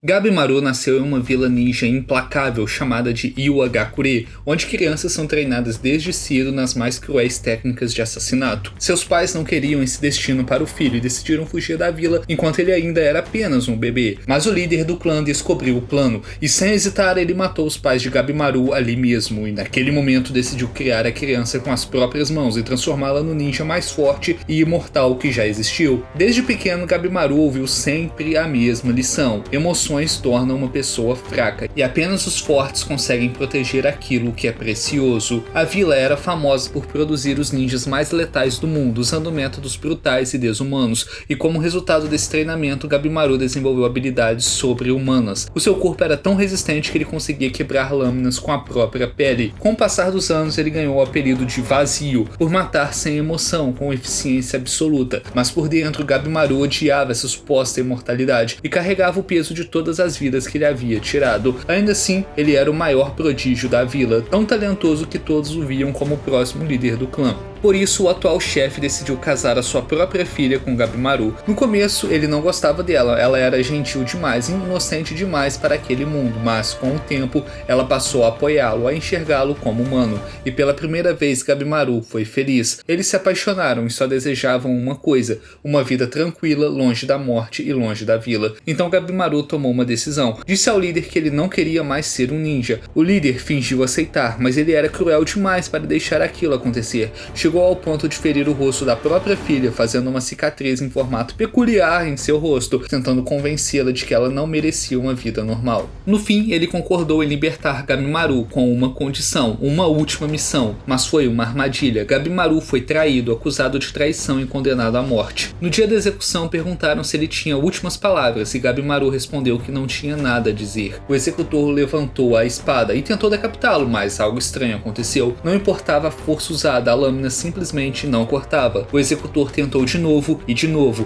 Gabimaru nasceu em uma vila ninja implacável chamada de Iwagakure, onde crianças são treinadas desde cedo nas mais cruéis técnicas de assassinato. Seus pais não queriam esse destino para o filho e decidiram fugir da vila enquanto ele ainda era apenas um bebê. Mas o líder do clã descobriu o plano, e sem hesitar ele matou os pais de Gabimaru ali mesmo, e naquele momento decidiu criar a criança com as próprias mãos e transformá-la no ninja mais forte e imortal que já existiu. Desde pequeno, Gabimaru ouviu sempre a mesma lição: emoções tornam uma pessoa fraca, e apenas os fortes conseguem proteger aquilo que é precioso. A vila era famosa por produzir os ninjas mais letais do mundo, usando métodos brutais e desumanos, e como resultado desse treinamento, Gabimaru desenvolveu habilidades sobre-humanas. O seu corpo era tão resistente que ele conseguia quebrar lâminas com a própria pele. Com o passar dos anos, ele ganhou o apelido de Vazio, por matar sem emoção, com eficiência absoluta, mas por dentro, Gabimaru odiava essa suposta imortalidade e carregava o peso de todas as vidas que ele havia tirado. Ainda assim, ele era o maior prodígio da vila, tão talentoso que todos o viam como o próximo líder do clã. Por isso, o atual chefe decidiu casar a sua própria filha com Gabimaru. No começo, ele não gostava dela, ela era gentil demais e inocente demais para aquele mundo, mas com o tempo, ela passou a apoiá-lo, a enxergá-lo como humano, e pela primeira vez Gabimaru foi feliz. Eles se apaixonaram e só desejavam uma coisa: uma vida tranquila, longe da morte e longe da vila. Então Gabimaru tomou uma decisão. Disse ao líder que ele não queria mais ser um ninja. O líder fingiu aceitar, mas ele era cruel demais para deixar aquilo acontecer. Chegou ao ponto de ferir o rosto da própria filha, fazendo uma cicatriz em formato peculiar em seu rosto, tentando convencê-la de que ela não merecia uma vida normal. No fim, ele concordou em libertar Gabimaru com uma condição, uma última missão, mas foi uma armadilha. Gabimaru foi traído, acusado de traição e condenado à morte. No dia da execução, perguntaram se ele tinha últimas palavras e Gabimaru respondeu que não tinha nada a dizer. O executor levantou a espada e tentou decapitá-lo, mas algo estranho aconteceu. Não importava a força usada, a lâmina simplesmente não cortava. O executor tentou de novo,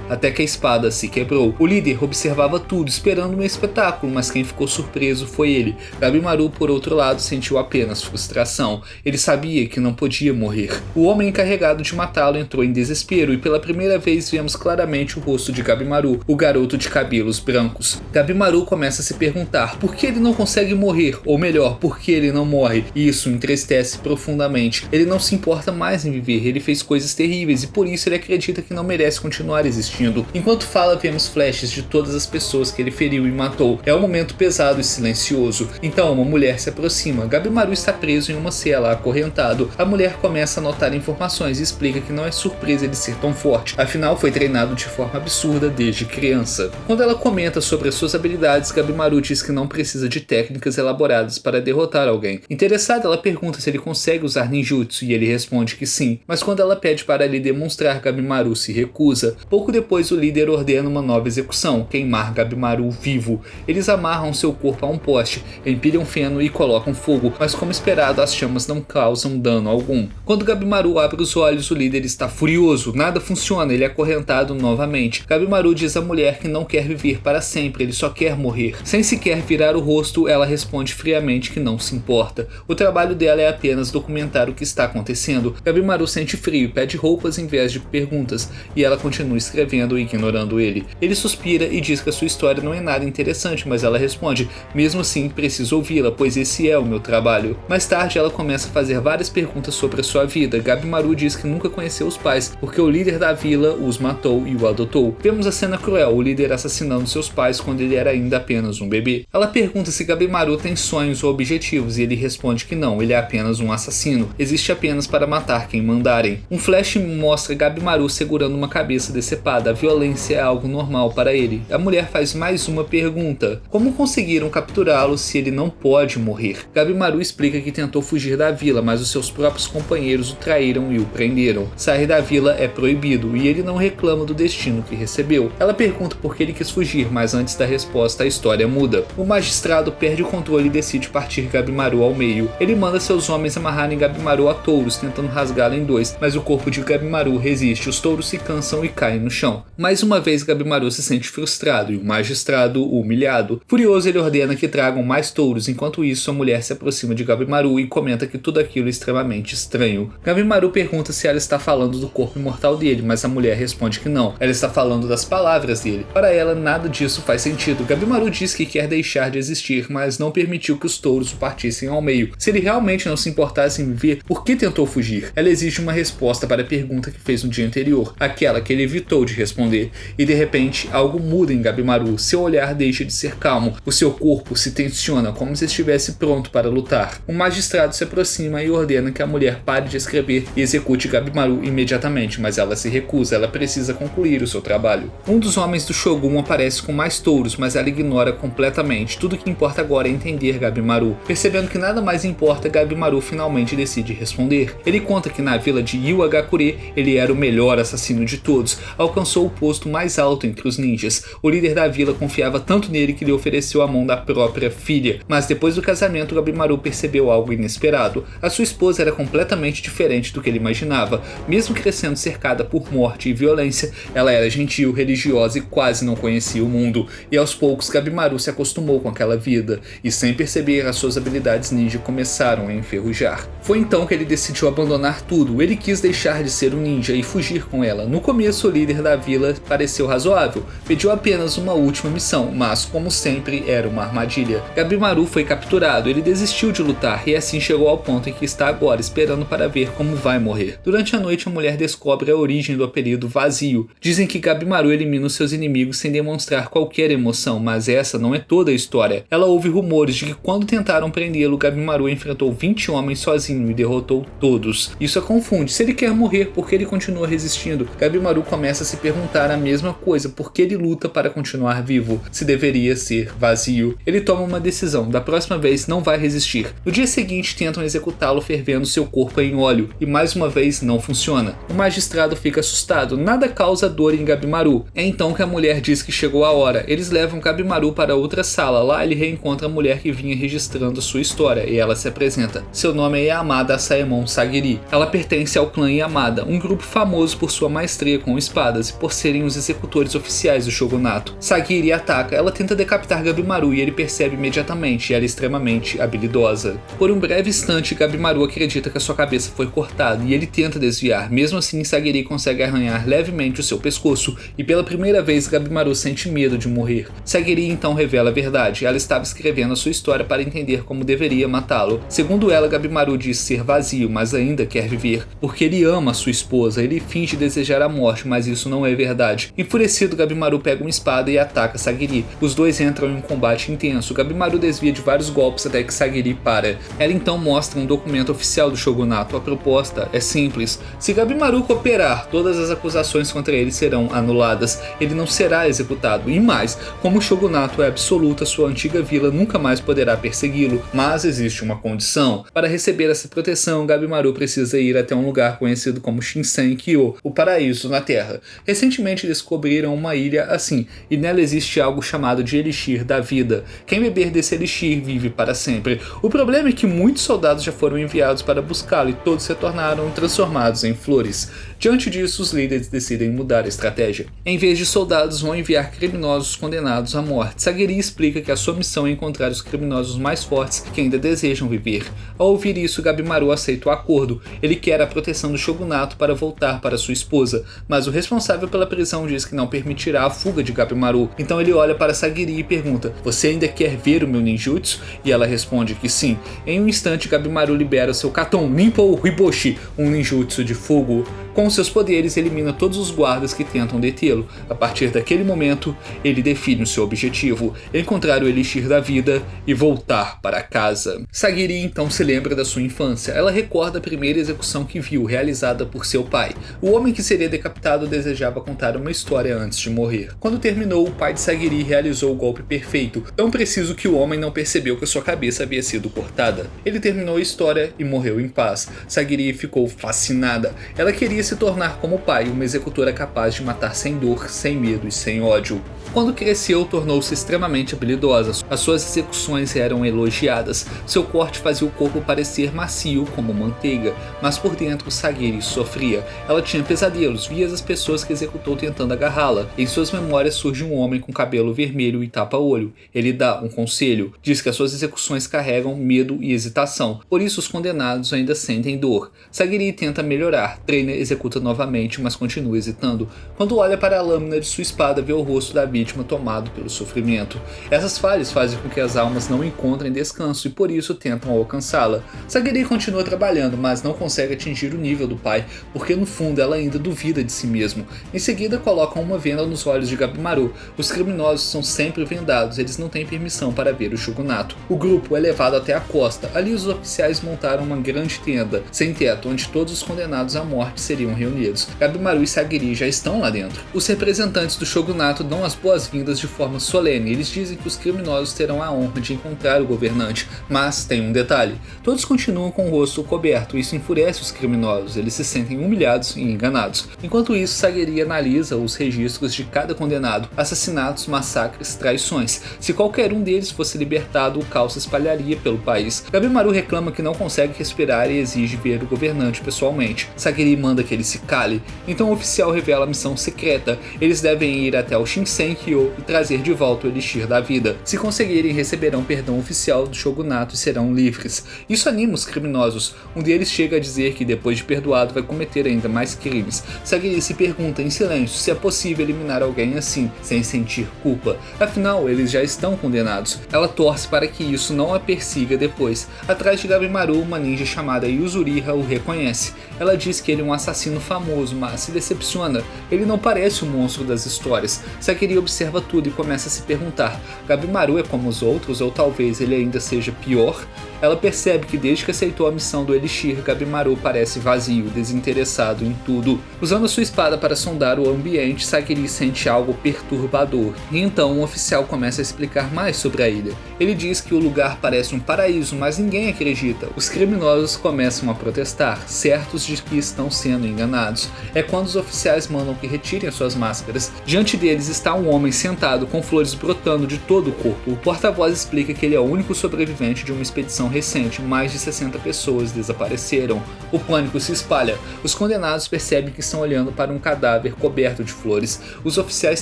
até que a espada se quebrou. O líder observava tudo, esperando um espetáculo, mas quem ficou surpreso foi ele. Gabimaru, por outro lado, sentiu apenas frustração. Ele sabia que não podia morrer. O homem encarregado de matá-lo entrou em desespero e pela primeira vez vemos claramente o rosto de Gabimaru, o garoto de cabelos brancos. Gabimaru começa a se perguntar por que ele não consegue morrer, ou melhor, por que ele não morre, e isso o entristece profundamente. Ele não se importa mais em viver, ele fez coisas terríveis e por isso ele acredita que não merece continuar existindo. Enquanto fala, vemos flashes de todas as pessoas que ele feriu e matou. É um momento pesado e silencioso. Então uma mulher se aproxima. Gabimaru está preso em uma cela, acorrentado. A mulher começa a notar informações e explica que não é surpresa ele ser tão forte, afinal foi treinado de forma absurda desde criança. Quando ela comenta sobre as suas habilidades, Gabimaru diz que não precisa de técnicas elaboradas para derrotar alguém. Interessada, ela pergunta se ele consegue usar ninjutsu e ele responde que sim, mas quando ela pede para lhe demonstrar, Gabimaru se recusa. Pouco depois, o líder ordena uma nova execução: queimar Gabimaru vivo. Eles amarram seu corpo a um poste, empilham feno e colocam fogo, mas como esperado, as chamas não causam dano algum. Quando Gabimaru abre os olhos, o líder está furioso, nada funciona, ele é acorrentado novamente. Gabimaru diz à mulher que não quer viver para sempre, ele só quer morrer. Sem sequer virar o rosto, ela responde friamente que não se importa. O trabalho dela é apenas documentar o que está acontecendo. Gabimaru sente frio, pede roupas em vez de perguntas, e ela continua escrevendo, ignorando ele. Ele suspira e diz que a sua história não é nada interessante, mas ela responde: mesmo assim, preciso ouvi-la, pois esse é o meu trabalho. Mais tarde, ela começa a fazer várias perguntas sobre a sua vida. Gabimaru diz que nunca conheceu os pais, porque o líder da vila os matou e o adotou. Vemos a cena cruel, o líder assassinando seus pais quando ele era ainda apenas um bebê. Ela pergunta se Gabimaru tem sonhos ou objetivos, e ele responde que não, ele é apenas um assassino. Existe apenas para matar quem mandarem. Um flash mostra Gabimaru segurando uma cabeça decepada. A violência é algo normal para ele. A mulher faz mais uma pergunta: como conseguiram capturá-lo se ele não pode morrer? Gabimaru explica que tentou fugir da vila, mas os seus próprios companheiros o traíram e o prenderam. Sair da vila é proibido e ele não reclama do destino que recebeu. Ela pergunta por que ele quis fugir, mas antes da resposta a história muda. O magistrado perde o controle e decide partir Gabimaru ao meio. Ele manda seus homens amarrarem Gabimaru a touros, tentando rasgá-lo fala em dois, mas o corpo de Gabimaru resiste, os touros se cansam e caem no chão. Mais uma vez Gabimaru se sente frustrado e o magistrado humilhado. Furioso, ele ordena que tragam mais touros, enquanto isso a mulher se aproxima de Gabimaru e comenta que tudo aquilo é extremamente estranho. Gabimaru pergunta se ela está falando do corpo imortal dele, mas a mulher responde que não, ela está falando das palavras dele. Para ela, nada disso faz sentido. Gabimaru diz que quer deixar de existir, mas não permitiu que os touros o partissem ao meio. Se ele realmente não se importasse em viver, por que tentou fugir? Ela exige uma resposta para a pergunta que fez no dia anterior, aquela que ele evitou de responder. E de repente, algo muda em Gabimaru. Seu olhar deixa de ser calmo, o seu corpo se tensiona como se estivesse pronto para lutar. O magistrado se aproxima e ordena que a mulher pare de escrever e execute Gabimaru imediatamente, mas ela se recusa, ela precisa concluir o seu trabalho. Um dos homens do Shogun aparece com mais touros, mas ela ignora completamente. Tudo que importa agora é entender Gabimaru. Percebendo que nada mais importa, Gabimaru finalmente decide responder. Ele conta que na vila de Iwagakure ele era o melhor assassino de todos, alcançou o posto mais alto entre os ninjas. O líder da vila confiava tanto nele que lhe ofereceu a mão da própria filha, mas depois do casamento Gabimaru percebeu algo inesperado. A sua esposa era completamente diferente do que ele imaginava. Mesmo crescendo cercada por morte e violência, ela era gentil, religiosa e quase não conhecia o mundo. E aos poucos Gabimaru se acostumou com aquela vida, e sem perceber as suas habilidades ninja começaram a enferrujar. Foi então que ele decidiu abandonar tudo. Ele quis deixar de ser um ninja e fugir com ela. No começo o líder da vila pareceu razoável, pediu apenas uma última missão, mas como sempre era uma armadilha. Gabimaru foi capturado, ele desistiu de lutar e assim chegou ao ponto em que está agora, esperando para ver como vai morrer. Durante a noite a mulher descobre a origem do apelido Vazio. Dizem que Gabimaru elimina os seus inimigos sem demonstrar qualquer emoção, mas essa não é toda a história. Ela ouve rumores de que quando tentaram prendê-lo, Gabimaru enfrentou 20 homens sozinho e derrotou todos. Isso a confunde. Se ele quer morrer, por que ele continua resistindo? Gabimaru começa a se perguntar a mesma coisa, por que ele luta para continuar vivo, se deveria ser vazio. Ele toma uma decisão, da próxima vez não vai resistir. No dia seguinte tentam executá-lo fervendo seu corpo em óleo, e mais uma vez não funciona. O magistrado fica assustado, nada causa dor em Gabimaru. É então que a mulher diz que chegou a hora. Eles levam Gabimaru para outra sala, lá ele reencontra a mulher que vinha registrando sua história, e ela se apresenta. Seu nome é Yamada Saemon Sagiri. Ela pertence ao clã Yamada, um grupo famoso por sua maestria com espadas e por serem os executores oficiais do shogunato. Sagiri ataca, ela tenta decapitar Gabimaru e ele percebe imediatamente, ela é extremamente habilidosa. Por um breve instante, Gabimaru acredita que a sua cabeça foi cortada e ele tenta desviar. Mesmo assim, Sagiri consegue arranhar levemente o seu pescoço e pela primeira vez Gabimaru sente medo de morrer. Sagiri então revela a verdade, ela estava escrevendo a sua história para entender como deveria matá-lo. Segundo ela, Gabimaru diz ser vazio, mas ainda quer viver, porque ele ama sua esposa, ele finge desejar a morte, mas isso não é verdade. Enfurecido, Gabimaru pega uma espada e ataca Sagiri. Os dois entram em um combate intenso, Gabimaru desvia de vários golpes até que Sagiri para. Ela então mostra um documento oficial do shogunato, a proposta é simples. Se Gabimaru cooperar, todas as acusações contra ele serão anuladas, ele não será executado, e mais, como o shogunato é absoluto, sua antiga vila nunca mais poderá persegui-lo, mas existe uma condição. Para receber essa proteção, Gabimaru precisa ir até um lugar conhecido como Shinsen-kyo, o paraíso na Terra. Recentemente descobriram uma ilha assim, e nela existe algo chamado de Elixir da Vida. Quem beber desse Elixir vive para sempre. O problema é que muitos soldados já foram enviados para buscá-lo e todos se tornaram transformados em flores. Diante disso, os líderes decidem mudar a estratégia. Em vez de soldados, vão enviar criminosos condenados à morte. Sagiri explica que a sua missão é encontrar os criminosos mais fortes que ainda desejam viver. Ao ouvir isso, Gabimaru aceita o acordo. Ele quer a proteção do shogunato para voltar para sua esposa, mas o responsável pela prisão diz que não permitirá a fuga de Gabimaru. Então ele olha para Sagiri e pergunta: "Você ainda quer ver o meu ninjutsu?" E ela responde que sim. Em um instante, Gabimaru libera seu Katon Ninpo Hiboshi, um ninjutsu de fogo. Com seus poderes, elimina todos os guardas que tentam detê-lo. A partir daquele momento, ele define o seu objetivo: encontrar o Elixir da Vida e voltar para casa. Sagiri então se lembra da sua infância. Ela recorda a primeira execução que viu, realizada por seu pai. O homem que seria decapitado desejava contar uma história antes de morrer. Quando terminou, o pai de Sagiri realizou o golpe perfeito, tão preciso que o homem não percebeu que sua cabeça havia sido cortada. Ele terminou a história e morreu em paz. Sagiri ficou fascinada. Ela queria se tornar como o pai, uma executora capaz de matar sem dor, sem medo e sem ódio. Quando cresceu, tornou-se extremamente habilidosa. As suas execuções eram elogiadas. Seu corte fazia o corpo parecer macio como manteiga, mas por dentro Sagiri sofria. Ela tinha pesadelos, via as pessoas que executou tentando agarrá-la. Em suas memórias surge um homem com cabelo vermelho e tapa-olho. Ele dá um conselho. Diz que as suas execuções carregam medo e hesitação. Por isso os condenados ainda sentem dor. Sagiri tenta melhorar. Treina e executa novamente, mas continua hesitando. Quando olha para a lâmina de sua espada, vê o rosto da vítima tomado pelo sofrimento. Essas falhas fazem com que as almas não encontrem descanso e por isso tentam alcançá-la. Sagiri continua trabalhando, mas não consegue atingir o nível do pai, porque no fundo ela ainda duvida de si mesmo. Em seguida colocam uma venda nos olhos de Gabimaru. Os criminosos são sempre vendados, eles não têm permissão para ver o shogunato. O grupo é levado até a costa. Ali os oficiais montaram uma grande tenda, sem teto, onde todos os condenados à morte seriam reunidos. Gabimaru e Sagiri já estão lá dentro. Os representantes do shogunato dão as boas-vindas de forma solene. Eles dizem que os criminosos terão a honra de encontrar o governante, mas tem um detalhe. Todos continuam com o rosto coberto, isso enfurece os criminosos, eles se sentem humilhados e enganados. Enquanto isso, Sagiri analisa os registros de cada condenado, assassinatos, massacres, traições. Se qualquer um deles fosse libertado, o caos se espalharia pelo país. Gabimaru reclama que não consegue respirar e exige ver o governante pessoalmente. Sagiri manda que ele se cale, então o oficial revela a missão secreta. Eles devem ir até o Shinsenkyo e trazer de volta o Elixir da Vida. Se conseguirem, receberão perdão oficial do shogunato e serão livres. Isso anima os criminosos. Um deles chega a dizer que depois de perdoado vai cometer ainda mais crimes. Sagiri se pergunta em silêncio se é possível eliminar alguém assim, sem sentir culpa. Afinal, eles já estão condenados. Ela torce para que isso não a persiga depois. Atrás de Gabimaru, uma ninja chamada Yuzuriha o reconhece. Ela diz que ele é um assassino famoso, mas se decepciona. Ele não parece o monstro das histórias. Sagiri observa tudo e começa a se perguntar: Gabimaru é como os outros ou talvez ele ainda seja pior? Ela percebe que desde que aceitou a missão do Elixir, Gabimaru parece vazio, desinteressado em tudo. Usando sua espada para sondar o ambiente, Sagiri sente algo perturbador. E então um oficial começa a explicar mais sobre a ilha. Ele diz que o lugar parece um paraíso, mas ninguém acredita. Os criminosos começam a protestar, certos de que estão sendo enganados. É quando os oficiais mandam que retirem suas máscaras. Diante deles está um homem sentado com flores brotando de todo o corpo. O porta-voz explica que ele é o único sobrevivente de uma expedição recente, mais de 60 pessoas desapareceram. O pânico se espalha. Os condenados percebem que estão olhando para um cadáver coberto de flores. Os oficiais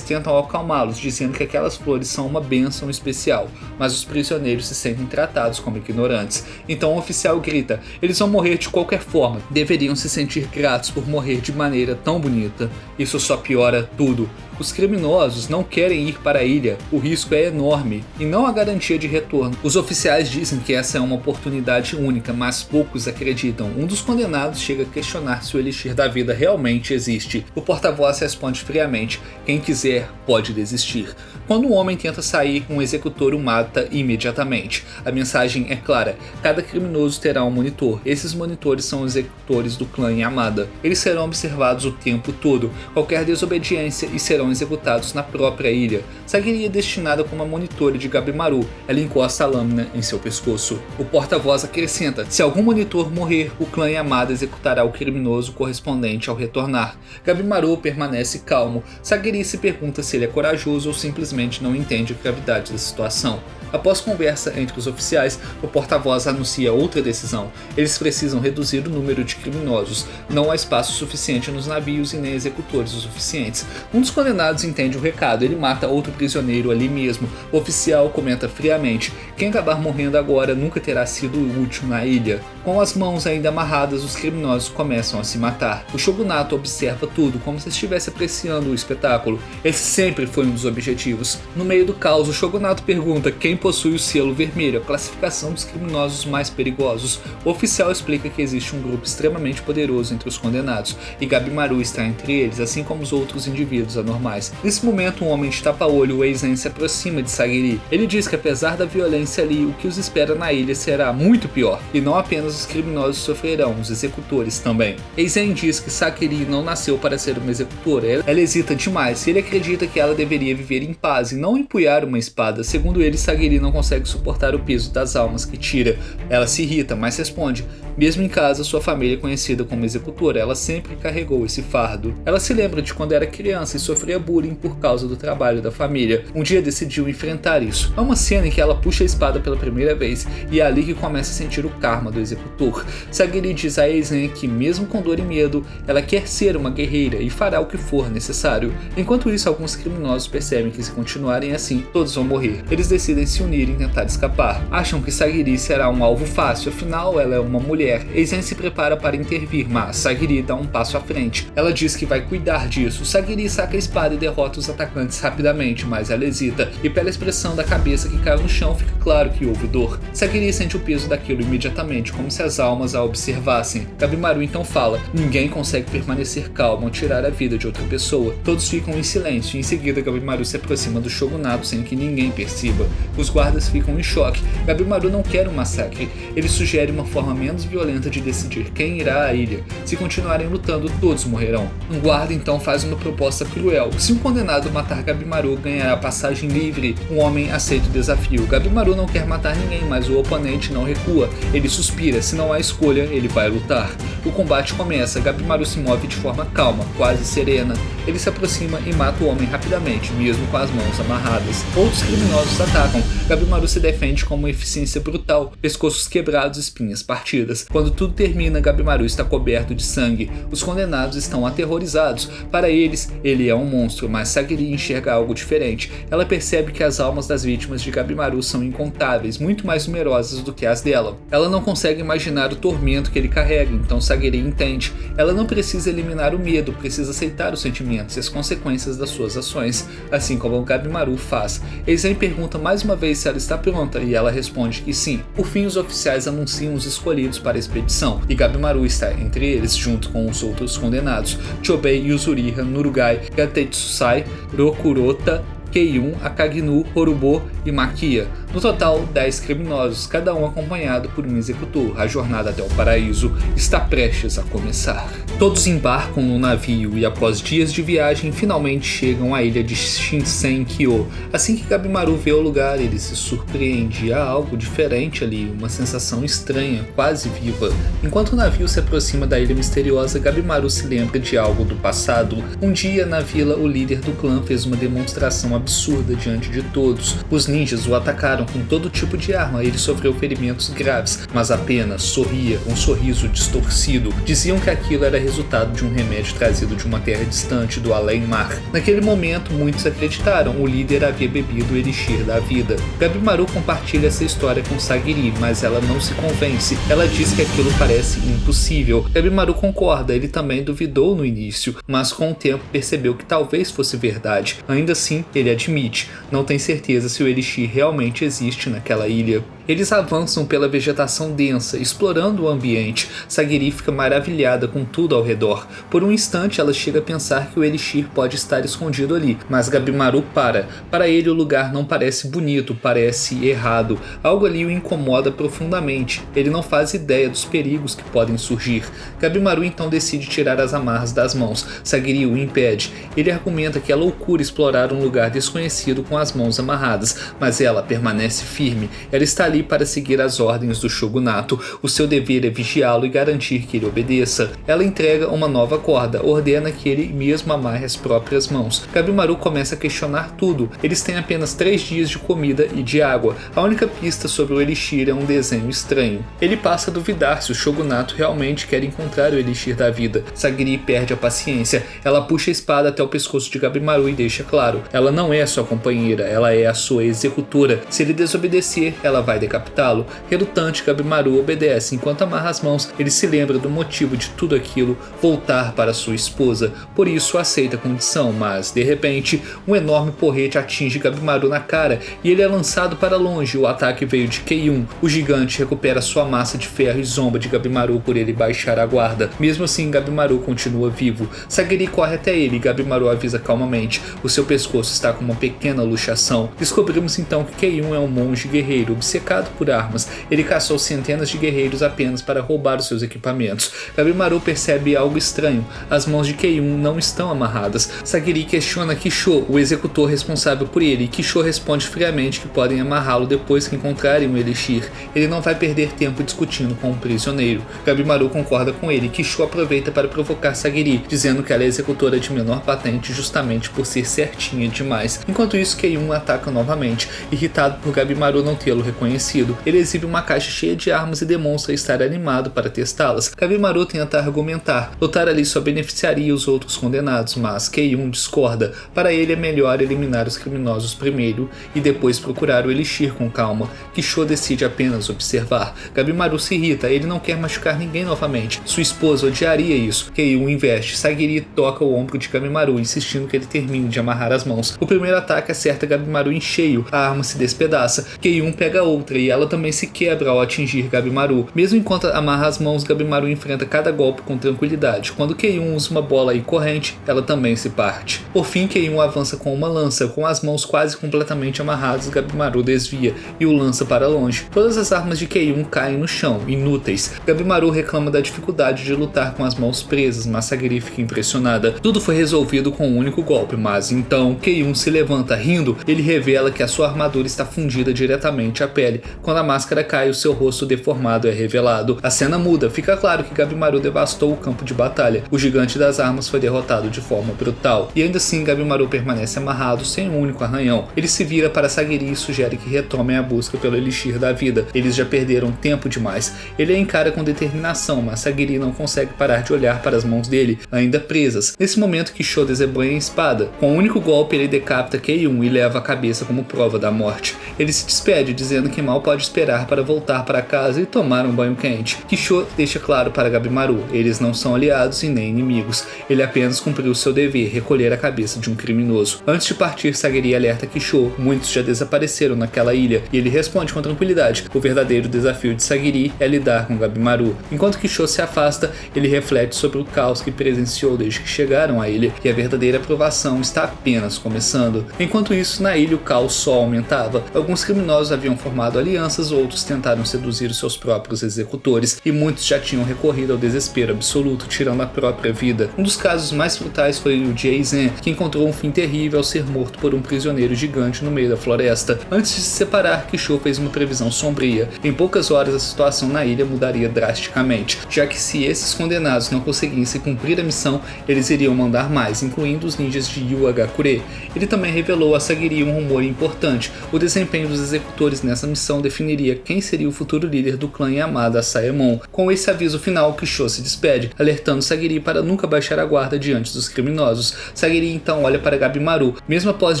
tentam acalmá-los, dizendo que aquelas flores são uma bênção especial, mas os prisioneiros se sentem tratados como ignorantes. Então o oficial grita: eles vão morrer de qualquer forma, deveriam se sentir gratos por morrer de maneira tão bonita. Isso só piora tudo. Os criminosos não querem ir para a ilha, o risco é enorme e não há garantia de retorno. Os oficiais dizem que essa é uma oportunidade única, mas poucos acreditam. Um dos condenados chega a questionar se o Elixir da Vida realmente existe. O porta-voz responde friamente: quem quiser pode desistir. Quando um homem tenta sair, um executor o mata imediatamente. A mensagem é clara: cada criminoso terá um monitor. Esses monitores são os executores do clã Yamada. Eles serão observados o tempo todo, qualquer desobediência, e serão executados na própria ilha. Sagiri é destinada como a monitora de Gabimaru. Ela encosta a lâmina em seu pescoço. O porta-voz acrescenta: se algum monitor morrer, o clã Yamada executará o criminoso correspondente ao retornar. Gabimaru permanece calmo. Sagiri se pergunta se ele é corajoso ou simplesmente não entende a gravidade da situação. Após conversa entre os oficiais, o porta-voz anuncia outra decisão. Eles precisam reduzir o número de criminosos. Não há espaço suficiente nos navios e nem executores o suficientes. Um dos condenados entende o recado. Ele mata outro prisioneiro ali mesmo. O oficial comenta friamente: quem acabar morrendo agora nunca terá sido útil na ilha. Com as mãos ainda amarradas, os criminosos começam a se matar. O shogunato observa tudo como se estivesse apreciando o espetáculo. Esse sempre foi um dos objetivos. No meio do caos, o shogunato pergunta quem possui o selo vermelho, a classificação dos criminosos mais perigosos. O oficial explica que existe um grupo extremamente poderoso entre os condenados, e Gabimaru está entre eles, assim como os outros indivíduos anormais. Nesse momento, um homem de tapa-olho, o Eizen, se aproxima de Sagiri. Ele diz que apesar da violência ali, o que os espera na ilha será muito pior, e não apenas os criminosos sofrerão, os executores também. Eizen diz que Sagiri não nasceu para ser uma executora. Ela hesita demais, e ele acredita que ela deveria viver em paz e não empunhar uma espada. Segundo ele, Sagiri não consegue suportar o peso das almas que tira. Ela se irrita, mas responde: mesmo em casa, sua família é conhecida como executora, ela sempre carregou esse fardo. Ela se lembra de quando era criança e sofria sofria bullying por causa do trabalho da família. Um dia decidiu enfrentar isso. É uma cena em que ela puxa a espada pela primeira vez e é ali que começa a sentir o karma do executor. Sagiri diz a Eisen que mesmo com dor e medo, ela quer ser uma guerreira e fará o que for necessário. Enquanto isso, alguns criminosos percebem que se continuarem assim, todos vão morrer. Eles decidem se unir e tentar escapar. Acham que Sagiri será um alvo fácil, afinal ela é uma mulher. Eisen se prepara para intervir, mas Sagiri dá um passo à frente. Ela diz que vai cuidar disso. Sagiri saca a espada e derrota os atacantes rapidamente, mas ela hesita, e pela expressão da cabeça que caiu no chão fica claro que houve dor. Sagiri sente o peso daquilo imediatamente, como se as almas a observassem. Gabimaru então fala: ninguém consegue permanecer calmo ao tirar a vida de outra pessoa. Todos ficam em silêncio e em seguida Gabimaru se aproxima do shogunato sem que ninguém perceba. Os guardas ficam em choque. Gabimaru não quer um massacre. Ele sugere uma forma menos violenta de decidir quem irá à ilha. Se continuarem lutando, todos morrerão. Um guarda então faz uma proposta cruel. Se um condenado matar Gabimaru, ganhará passagem livre. Um homem aceita o desafio. Gabimaru não quer matar ninguém, mas o oponente não recua. Ele suspira. Se não há escolha, ele vai lutar. O combate começa. Gabimaru se move de forma calma, quase serena. Ele se aproxima e mata o homem rapidamente, mesmo com as mãos amarradas. Outros criminosos atacam. Gabimaru se defende com uma eficiência brutal, pescoços quebrados, espinhas partidas. Quando tudo termina, Gabimaru está coberto de sangue. Os condenados estão aterrorizados. Para eles, ele é um monstro, mas Sagiri enxerga algo diferente. Ela percebe que as almas das vítimas de Gabimaru são incontáveis, muito mais numerosas do que as dela. Ela não consegue imaginar o tormento que ele carrega, então Sagiri entende. Ela não precisa eliminar o medo, precisa aceitar os sentimentos e as consequências das suas ações, assim como o Gabimaru faz. Eisen pergunta mais uma vez se ela está pronta e ela responde que sim. Por fim, os oficiais anunciam os escolhidos para a expedição e Gabimaru está entre eles, junto com os outros condenados: Chobei, Yuzuriha, Nurugai, Yatetsusai, Rokurota, Keiun, Akaginu, Horubo e Makia. No total, 10 criminosos, cada um acompanhado por um executor. A jornada até o paraíso está prestes a começar. Todos embarcam no navio e após dias de viagem, finalmente chegam à ilha de Shinsenkyo. Assim que Gabimaru vê o lugar, ele se surpreende. Há algo diferente ali, uma sensação estranha, quase viva. Enquanto o navio se aproxima da ilha misteriosa, Gabimaru se lembra de algo do passado. Um dia, na vila, o líder do clã fez uma demonstração absurda diante de todos. Os ninjas o atacaram com todo tipo de arma. Ele sofreu ferimentos graves, mas apenas sorria, um sorriso distorcido. Diziam que aquilo era resultado de um remédio trazido de uma terra distante do além-mar. Naquele momento, muitos acreditaram. O líder havia bebido o elixir da vida. Gabimaru compartilha essa história com Sagiri, mas ela não se convence. Ela diz que aquilo parece impossível. Gabimaru concorda, ele também duvidou no início, mas com o tempo percebeu que talvez fosse verdade. Ainda assim, ele admite, não tem certeza se o elixir realmente existe naquela ilha. Eles avançam pela vegetação densa, explorando o ambiente. Sagiri fica maravilhada com tudo ao redor. Por um instante ela chega a pensar que o elixir pode estar escondido ali, mas Gabimaru para. Para ele o lugar não parece bonito, parece errado. Algo ali o incomoda profundamente. Ele não faz ideia dos perigos que podem surgir. Gabimaru então decide tirar as amarras das mãos. Sagiri o impede. Ele argumenta que é loucura explorar um lugar desconhecido com as mãos amarradas, mas ela permanece firme. Ela está ali para seguir as ordens do shogunato. O seu dever é vigiá-lo e garantir que ele obedeça. Ela entrega uma nova corda, ordena que ele mesmo amarre as próprias mãos. Gabimaru começa a questionar tudo. Eles têm apenas 3 dias de comida e de água. A única pista sobre o elixir é um desenho estranho. Ele passa a duvidar se o shogunato realmente quer encontrar o elixir da vida. Sagiri perde a paciência. Ela puxa a espada até o pescoço de Gabimaru e deixa claro, ela não é sua companheira, ela é a sua executora. Se ele desobedecer, ela vai decapitá-lo. Relutante, Gabimaru obedece. Enquanto amarra as mãos, ele se lembra do motivo de tudo aquilo, voltar para sua esposa. Por isso aceita a condição, mas de repente um enorme porrete atinge Gabimaru na cara e ele é lançado para longe. O ataque veio de Keiun. O gigante recupera sua massa de ferro e zomba de Gabimaru por ele baixar a guarda. Mesmo assim, Gabimaru continua vivo. Sagiri corre até ele e Gabimaru avisa calmamente. O seu pescoço está com uma pequena luxação. Descobrimos então que Keiun é um monge guerreiro obcecado obcecado por armas. Ele caçou centenas de guerreiros apenas para roubar os seus equipamentos. Gabimaru percebe algo estranho. As mãos de Kei-1 não estão amarradas. Sagiri questiona Kishou, o executor responsável por ele, e Kishou responde friamente que podem amarrá-lo depois que encontrarem o Elixir. Ele não vai perder tempo discutindo com o prisioneiro. Gabimaru concorda com ele e Kishou aproveita para provocar Sagiri, dizendo que ela é executora de menor patente justamente por ser certinha demais. Enquanto isso, Kei-1 ataca novamente, irritado por Gabimaru não tê-lo reconhecido. Ele exibe uma caixa cheia de armas e demonstra estar animado para testá-las. Gabimaru tenta argumentar. Lutar ali só beneficiaria os outros condenados, mas Kei-1 discorda. Para ele é melhor eliminar os criminosos primeiro e depois procurar o Elixir com calma. Kishou decide apenas observar. Gabimaru se irrita, ele não quer machucar ninguém novamente. Sua esposa odiaria isso. Kei-1 investe. Sagiri toca o ombro de Gabimaru, insistindo que ele termine de amarrar as mãos. O primeiro ataque acerta Gabimaru em cheio. A arma se despedaça. Kei-1 pega outra e ela também se quebra ao atingir Gabimaru. Mesmo enquanto amarra as mãos, Gabimaru enfrenta cada golpe com tranquilidade. Quando Kei-1 usa uma bola e corrente, ela também se parte. Por fim, Kei-1 avança com uma lança. Com as mãos quase completamente amarradas, Gabimaru desvia e o lança para longe. Todas as armas de Kei-1 caem no chão, inúteis. Gabimaru reclama da dificuldade de lutar com as mãos presas, mas Sagiri fica impressionada. Tudo foi resolvido com um único golpe, mas então Kei-1 se levanta rindo. Ele revela que a sua armadura está fundida diretamente à pele. Quando a máscara cai, o seu rosto deformado é revelado. A cena muda, fica claro que Gabimaru devastou o campo de batalha. O gigante das armas foi derrotado de forma brutal. E ainda assim, Gabimaru permanece amarrado sem um único arranhão. Ele se vira para Sagiri e sugere que retomem a busca pelo Elixir da vida. Eles já perderam tempo demais. Ele a encara com determinação, mas Sagiri não consegue parar de olhar para as mãos dele, ainda presas. Nesse momento, Kishou desembanha a espada. Com um único golpe, ele decapita Kei-1 e leva a cabeça como prova da morte. Ele se despede, dizendo que mal pode esperar para voltar para casa e tomar um banho quente. Kishou deixa claro para Gabimaru, eles não são aliados e nem inimigos. Ele apenas cumpriu seu dever, recolher a cabeça de um criminoso. Antes de partir, Sagiri alerta Kishou. Muitos já desapareceram naquela ilha, e ele responde com tranquilidade. O verdadeiro desafio de Sagiri é lidar com Gabimaru. Enquanto Kishou se afasta, ele reflete sobre o caos que presenciou desde que chegaram à ilha, e a verdadeira provação está apenas começando. Enquanto isso, na ilha o caos só aumentava. Alguns criminosos haviam formado alianças, outros tentaram seduzir os seus próprios executores, e muitos já tinham recorrido ao desespero absoluto, tirando a própria vida. Um dos casos mais brutais foi o de Eisen, que encontrou um fim terrível ao ser morto por um prisioneiro gigante no meio da floresta. Antes de se separar, Kishou fez uma previsão sombria. Em poucas horas a situação na ilha mudaria drasticamente, já que se esses condenados não conseguissem cumprir a missão, eles iriam mandar mais, incluindo os ninjas de Yu Agakure. Ele também revelou a Sagiri um rumor importante. O desempenho dos executores nessa missão definiria quem seria o futuro líder do clã Yamada Saemon. Com esse aviso final, Kishou se despede, alertando Sagiri para nunca baixar a guarda diante dos criminosos. Sagiri então olha para Gabimaru. Mesmo após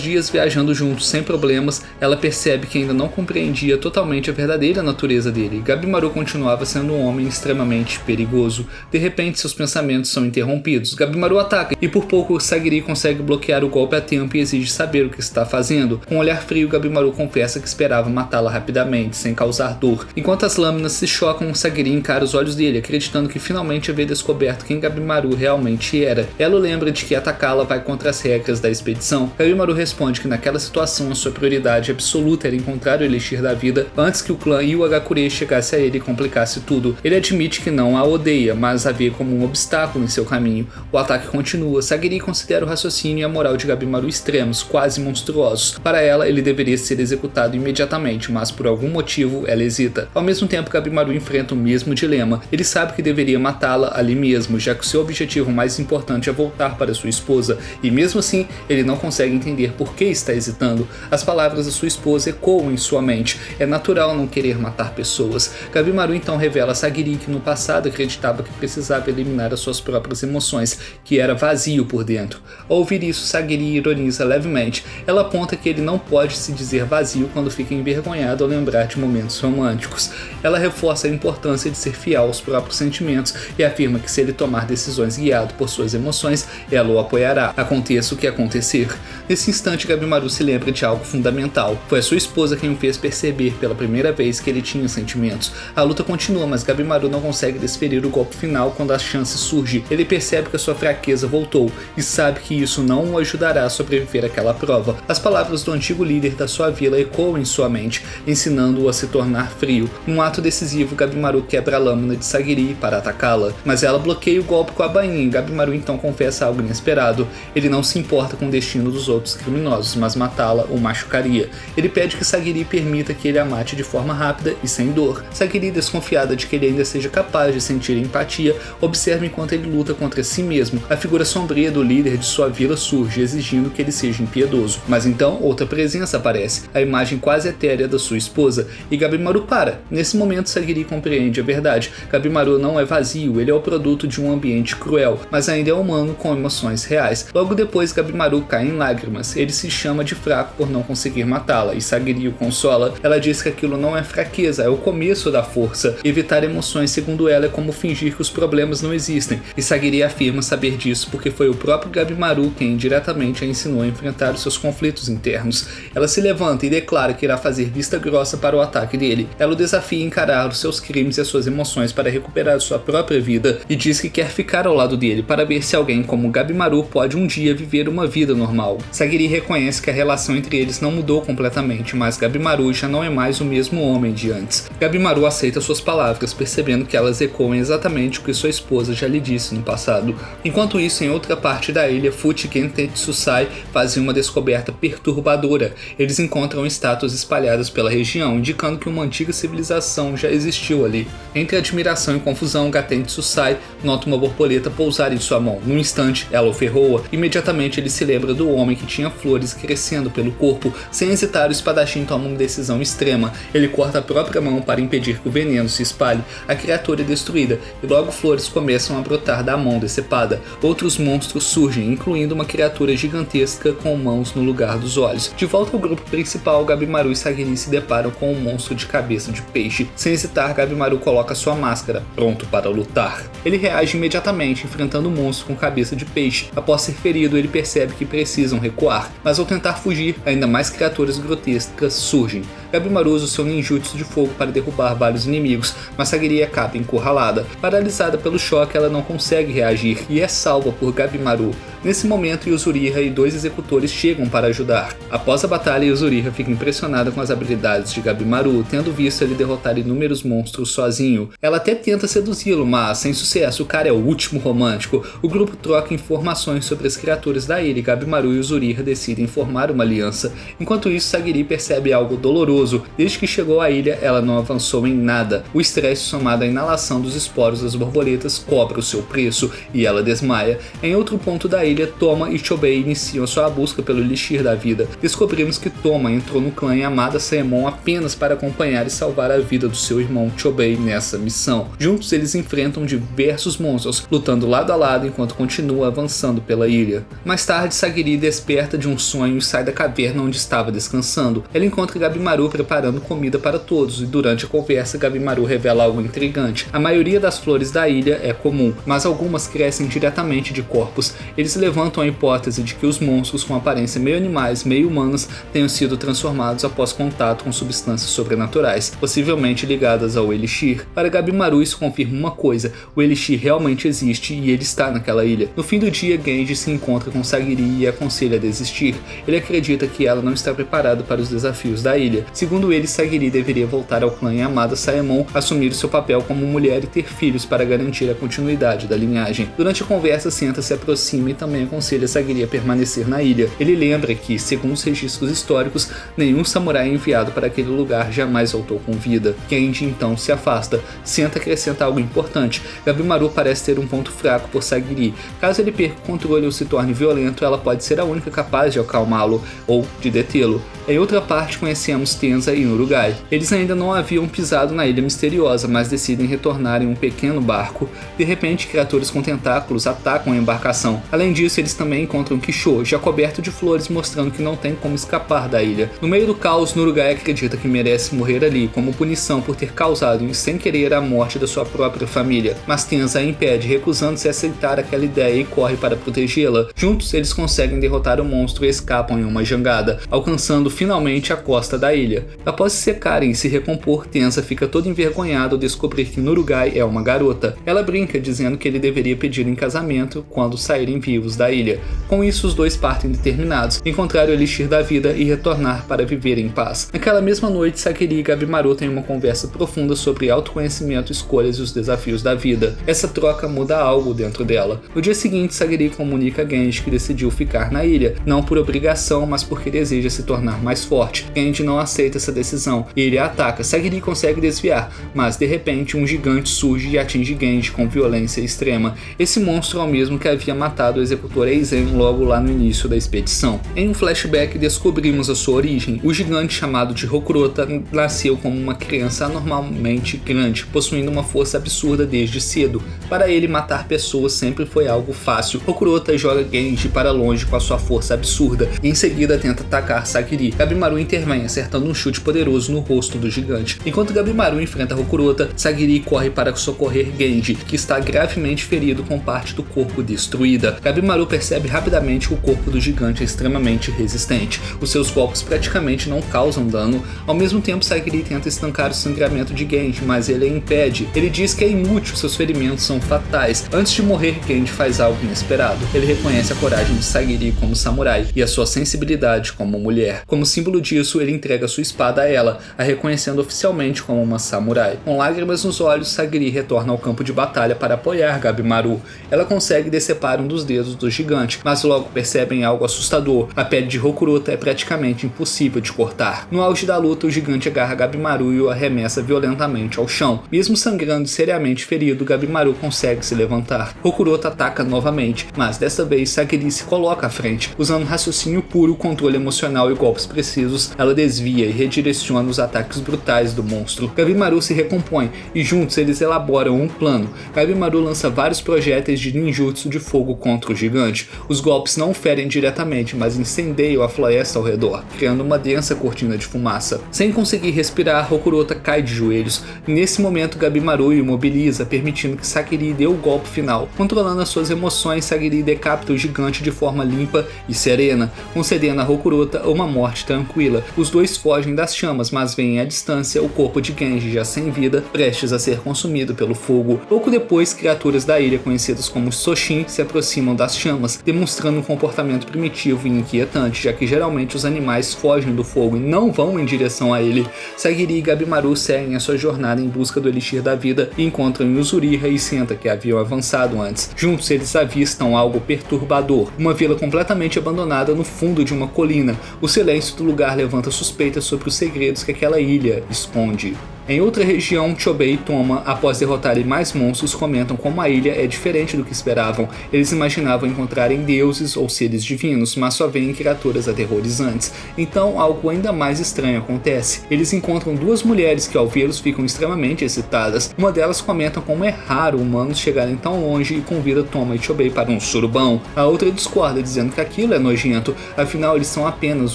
dias viajando juntos sem problemas, ela percebe que ainda não compreendia totalmente a verdadeira natureza dele. Gabimaru continuava sendo um homem extremamente perigoso. De repente, seus pensamentos são interrompidos. Gabimaru ataca e por pouco Sagiri consegue bloquear o golpe a tempo e exige saber o que está fazendo. Com um olhar frio, Gabimaru confessa que esperava matá-la rapidamente, sem causar dor. Enquanto as lâminas se chocam, Sagiri encara os olhos dele, acreditando que finalmente havia descoberto quem Gabimaru realmente era. Ela o lembra de que atacá-la vai contra as regras da expedição. Gabimaru responde que naquela situação a sua prioridade absoluta era encontrar o Elixir da vida antes que o clã Yu Agakure chegasse a ele e complicasse tudo. Ele admite que não a odeia, mas a vê como um obstáculo em seu caminho. O ataque continua. Sagiri considera o raciocínio e a moral de Gabimaru extremos, quase monstruosos. Para ela, ele deveria ser executado imediatamente, mas por algum motivo ela hesita. Ao mesmo tempo, Gabimaru enfrenta o mesmo dilema. Ele sabe que deveria matá-la ali mesmo, já que o seu objetivo mais importante é voltar para sua esposa, e mesmo assim, ele não consegue entender por que está hesitando. As palavras da sua esposa ecoam em sua mente. É natural não querer matar pessoas. Gabimaru então revela a Sagiri que no passado acreditava que precisava eliminar as suas próprias emoções, que era vazio por dentro. Ao ouvir isso, Sagiri ironiza levemente. Ela aponta que ele não pode se dizer vazio quando fica envergonhado ao lembrar de momentos românticos. Ela reforça a importância de ser fiel aos próprios sentimentos e afirma que se ele tomar decisões guiado por suas emoções, ela o apoiará, aconteça o que acontecer. Nesse instante, Gabimaru se lembra de algo fundamental. Foi a sua esposa quem o fez perceber pela primeira vez que ele tinha sentimentos. A luta continua, mas Gabimaru não consegue desferir o golpe final quando a chance surge. Ele percebe que a sua fraqueza voltou e sabe que isso não o ajudará a sobreviver àquela prova. As palavras do antigo líder da sua vila ecoam em sua mente. Em ensinando-o a se tornar frio. Num ato decisivo, Gabimaru quebra a lâmina de Sagiri para atacá-la, mas ela bloqueia o golpe com a bainha e Gabimaru então confessa algo inesperado. Ele não se importa com o destino dos outros criminosos, mas matá-la o machucaria. Ele pede que Sagiri permita que ele a mate de forma rápida e sem dor. Sagiri, desconfiada de que ele ainda seja capaz de sentir empatia, observa enquanto ele luta contra si mesmo. A figura sombria do líder de sua vila surge, exigindo que ele seja impiedoso. Mas então, outra presença aparece, a imagem quase etérea da sua esposa, e Gabimaru para. Nesse momento, Sagiri compreende a verdade. Gabimaru não é vazio, ele é o produto de um ambiente cruel, mas ainda é humano com emoções reais. Logo depois, Gabimaru cai em lágrimas. Ele se chama de fraco por não conseguir matá-la, e Sagiri o consola. Ela diz que aquilo não é fraqueza, é o começo da força. Evitar emoções, segundo ela, é como fingir que os problemas não existem, e Sagiri afirma saber disso porque foi o próprio Gabimaru quem indiretamente a ensinou a enfrentar os seus conflitos internos. Ela se levanta e declara que irá fazer vista grossa para o ataque dele. Ela o desafia a encarar os seus crimes e as suas emoções para recuperar sua própria vida, e diz que quer ficar ao lado dele para ver se alguém como Gabimaru pode um dia viver uma vida normal. Sagiri reconhece que a relação entre eles não mudou completamente, mas Gabimaru já não é mais o mesmo homem de antes. Gabimaru aceita suas palavras, percebendo que elas ecoam exatamente o que sua esposa já lhe disse no passado. Enquanto isso, em outra parte da ilha, Fuchi e Gentetsusai fazem uma descoberta perturbadora. Eles encontram estátuas espalhadas pela região, indicando que uma antiga civilização já existiu ali. Entre admiração e confusão, Gentetsusai nota uma borboleta pousar em sua mão. Num instante, ela o ferroa. Imediatamente ele se lembra do homem que tinha flores crescendo pelo corpo. Sem hesitar, o espadachim toma uma decisão extrema. Ele corta a própria mão para impedir que o veneno se espalhe. A criatura é destruída e logo flores começam a brotar da mão decepada. Outros monstros surgem, incluindo uma criatura gigantesca com mãos no lugar dos olhos. De volta ao grupo principal, Gabimaru e Sagiri se deparam com um monstro de cabeça de peixe. Sem hesitar, Gabimaru coloca sua máscara, pronto para lutar. Ele reage imediatamente, enfrentando o monstro com cabeça de peixe. Após ser ferido, ele percebe que precisam recuar, mas ao tentar fugir, ainda mais criaturas grotescas surgem. Gabimaru usa o seu ninjutsu de fogo para derrubar vários inimigos, mas Sagiri acaba encurralada. Paralisada pelo choque, ela não consegue reagir e é salva por Gabimaru. Nesse momento, Yuzuriha e dois executores chegam para ajudar. Após a batalha, Yuzuriha fica impressionada com as habilidades de Gabimaru, tendo visto ele derrotar inúmeros monstros sozinho. Ela até tenta seduzi-lo, mas sem sucesso, o cara é o último romântico. O grupo troca informações sobre as criaturas da ilha e Gabimaru e Yuzuriha decidem formar uma aliança. Enquanto isso, Sagiri percebe algo doloroso. Desde que chegou à ilha, ela não avançou em nada. O estresse somado à inalação dos esporos das borboletas cobra o seu preço e ela desmaia. Em outro ponto da ilha, Toma e Chobei iniciam sua busca pelo Elixir da Vida. Descobrimos que Toma entrou no clã Yamada Saemon apenas para acompanhar e salvar a vida do seu irmão Chobei nessa missão. Juntos eles enfrentam diversos monstros, lutando lado a lado enquanto continua avançando pela ilha. Mais tarde, Sagiri desperta de um sonho e sai da caverna onde estava descansando. Ela encontra Gabimaru preparando comida para todos e durante a conversa Gabimaru revela algo intrigante. A maioria das flores da ilha é comum, mas algumas crescem diretamente de corpos. Eles levantam a hipótese de que os monstros com aparência meio animais, meio humanas tenham sido transformados após contato com substâncias sobrenaturais, possivelmente ligadas ao Elixir. Para Gabimaru isso confirma uma coisa, o Elixir realmente existe e ele está naquela ilha. No fim do dia, Genji se encontra com Sagiri e a aconselha a desistir. Ele acredita que ela não está preparada para os desafios da ilha. Segundo ele, Sagiri deveria voltar ao clã Yamada Saemon, assumir o seu papel como mulher e ter filhos para garantir a continuidade da linhagem. Durante a conversa, Senta se aproxima e também aconselha Sagiri a permanecer na ilha. Ele lembra que, segundo os registros históricos, nenhum samurai enviado para aquele lugar jamais voltou com vida. Genji então se afasta. Senta acrescenta algo importante. Gabimaru parece ter um ponto fraco por Sagiri. Caso ele perca o controle ou se torne violento, ela pode ser a única capaz de acalmá-lo ou de detê-lo. Em outra parte, conhecemos Tenza e Nurugai. Eles ainda não haviam pisado na ilha misteriosa, mas decidem retornar em um pequeno barco. De repente, criaturas com tentáculos atacam a embarcação. Além disso, eles também encontram Kisho, já coberto de flores, mostrando que não tem como escapar da ilha. No meio do caos, Nurugai acredita que merece morrer ali, como punição por ter causado, sem querer, a morte da sua própria família. Mas Tenza a impede, recusando-se a aceitar aquela ideia e corre para protegê-la. Juntos, eles conseguem derrotar o monstro e escapam em uma jangada, alcançando finalmente a costa da ilha. ilha. Após se secarem e se recompor, Tensa fica toda envergonhada ao descobrir que Nurugai é uma garota. Ela brinca dizendo que ele deveria pedir em casamento quando saírem vivos da ilha. Com isso, os dois partem determinados, encontrar o Elixir da Vida e retornar para viver em paz. Naquela mesma noite, Sagiri e Gabimaru têm uma conversa profunda sobre autoconhecimento, escolhas e os desafios da vida. Essa troca muda algo dentro dela. No dia seguinte, Sagiri comunica a Genji que decidiu ficar na ilha, não por obrigação, mas porque deseja se tornar mais forte. Genji não aceita essa decisão e ele a ataca. Sagiri consegue desviar, mas de repente um gigante surge e atinge Genji com violência extrema. Esse monstro é o mesmo que havia matado o executor Eizen logo lá no início da expedição. Em um flashback descobrimos a sua origem. O gigante chamado de Rokurota nasceu como uma criança anormalmente grande, possuindo uma força absurda desde cedo. Para ele, matar pessoas sempre foi algo fácil. Rokurota joga Genji para longe com a sua força absurda e em seguida tenta atacar Sagiri. Gabimaru intervém, acertando um chute poderoso no rosto do gigante. Enquanto Gabimaru enfrenta Rokurota, Sagiri corre para socorrer Genji, que está gravemente ferido com parte do corpo destruída. Gabimaru percebe rapidamente que o corpo do gigante é extremamente resistente. Os seus golpes praticamente não causam dano. Ao mesmo tempo, Sagiri tenta estancar o sangramento de Genji, mas ele a impede. Ele diz que é inútil, seus ferimentos são fatais. Antes de morrer, Genji faz algo inesperado. Ele reconhece a coragem de Sagiri como samurai e a sua sensibilidade como mulher. Como símbolo disso, ele entrega sua espada a ela, a reconhecendo oficialmente como uma samurai. Com lágrimas nos olhos, Sagiri retorna ao campo de batalha para apoiar Gabimaru. Ela consegue decepar um dos dedos do gigante, mas logo percebem algo assustador. A pele de Rokurota é praticamente impossível de cortar. No auge da luta, o gigante agarra Gabimaru e o arremessa violentamente ao chão. Mesmo sangrando e seriamente ferido, Gabimaru consegue se levantar. Rokurota ataca novamente, mas desta vez Sagiri se coloca à frente. Usando raciocínio puro, controle emocional e golpes precisos, ela desvia e redireciona os ataques brutais do monstro. Gabimaru se recompõe e juntos eles elaboram um plano. Gabimaru lança vários projéteis de ninjutsu de fogo contra o gigante. Os golpes não ferem diretamente, mas incendeiam a floresta ao redor, criando uma densa cortina de fumaça. Sem conseguir respirar, Rokurota cai de joelhos. Nesse momento, Gabimaru o imobiliza, permitindo que Sagiri dê o golpe final. Controlando as suas emoções, Sagiri decapita o gigante de forma limpa e serena, concedendo a Rokurota uma morte tranquila. Os dois fogem das chamas, mas veem à distância o corpo de Genji já sem vida, prestes a ser consumido pelo fogo. Pouco depois, criaturas da ilha conhecidas como Soshin se aproximam das chamas, demonstrando um comportamento primitivo e inquietante, já que geralmente os animais fogem do fogo e não vão em direção a ele. Sagiri e Gabimaru seguem a sua jornada em busca do Elixir da Vida e encontram Yuzuriha e Senta, que haviam avançado antes. Juntos eles avistam algo perturbador, uma vila completamente abandonada no fundo de uma colina. O silêncio do lugar levanta suspeitas sobre os segredos que aquela ilha esconde. Em outra região, Chobei e Toma, após derrotarem mais monstros, comentam como a ilha é diferente do que esperavam. Eles imaginavam encontrarem deuses ou seres divinos, mas só veem criaturas aterrorizantes. Então, algo ainda mais estranho acontece. Eles encontram duas mulheres que, ao vê-los, ficam extremamente excitadas. Uma delas comenta como é raro humanos chegarem tão longe e convida Toma e Chobei para um surubão. A outra discorda, dizendo que aquilo é nojento, afinal eles são apenas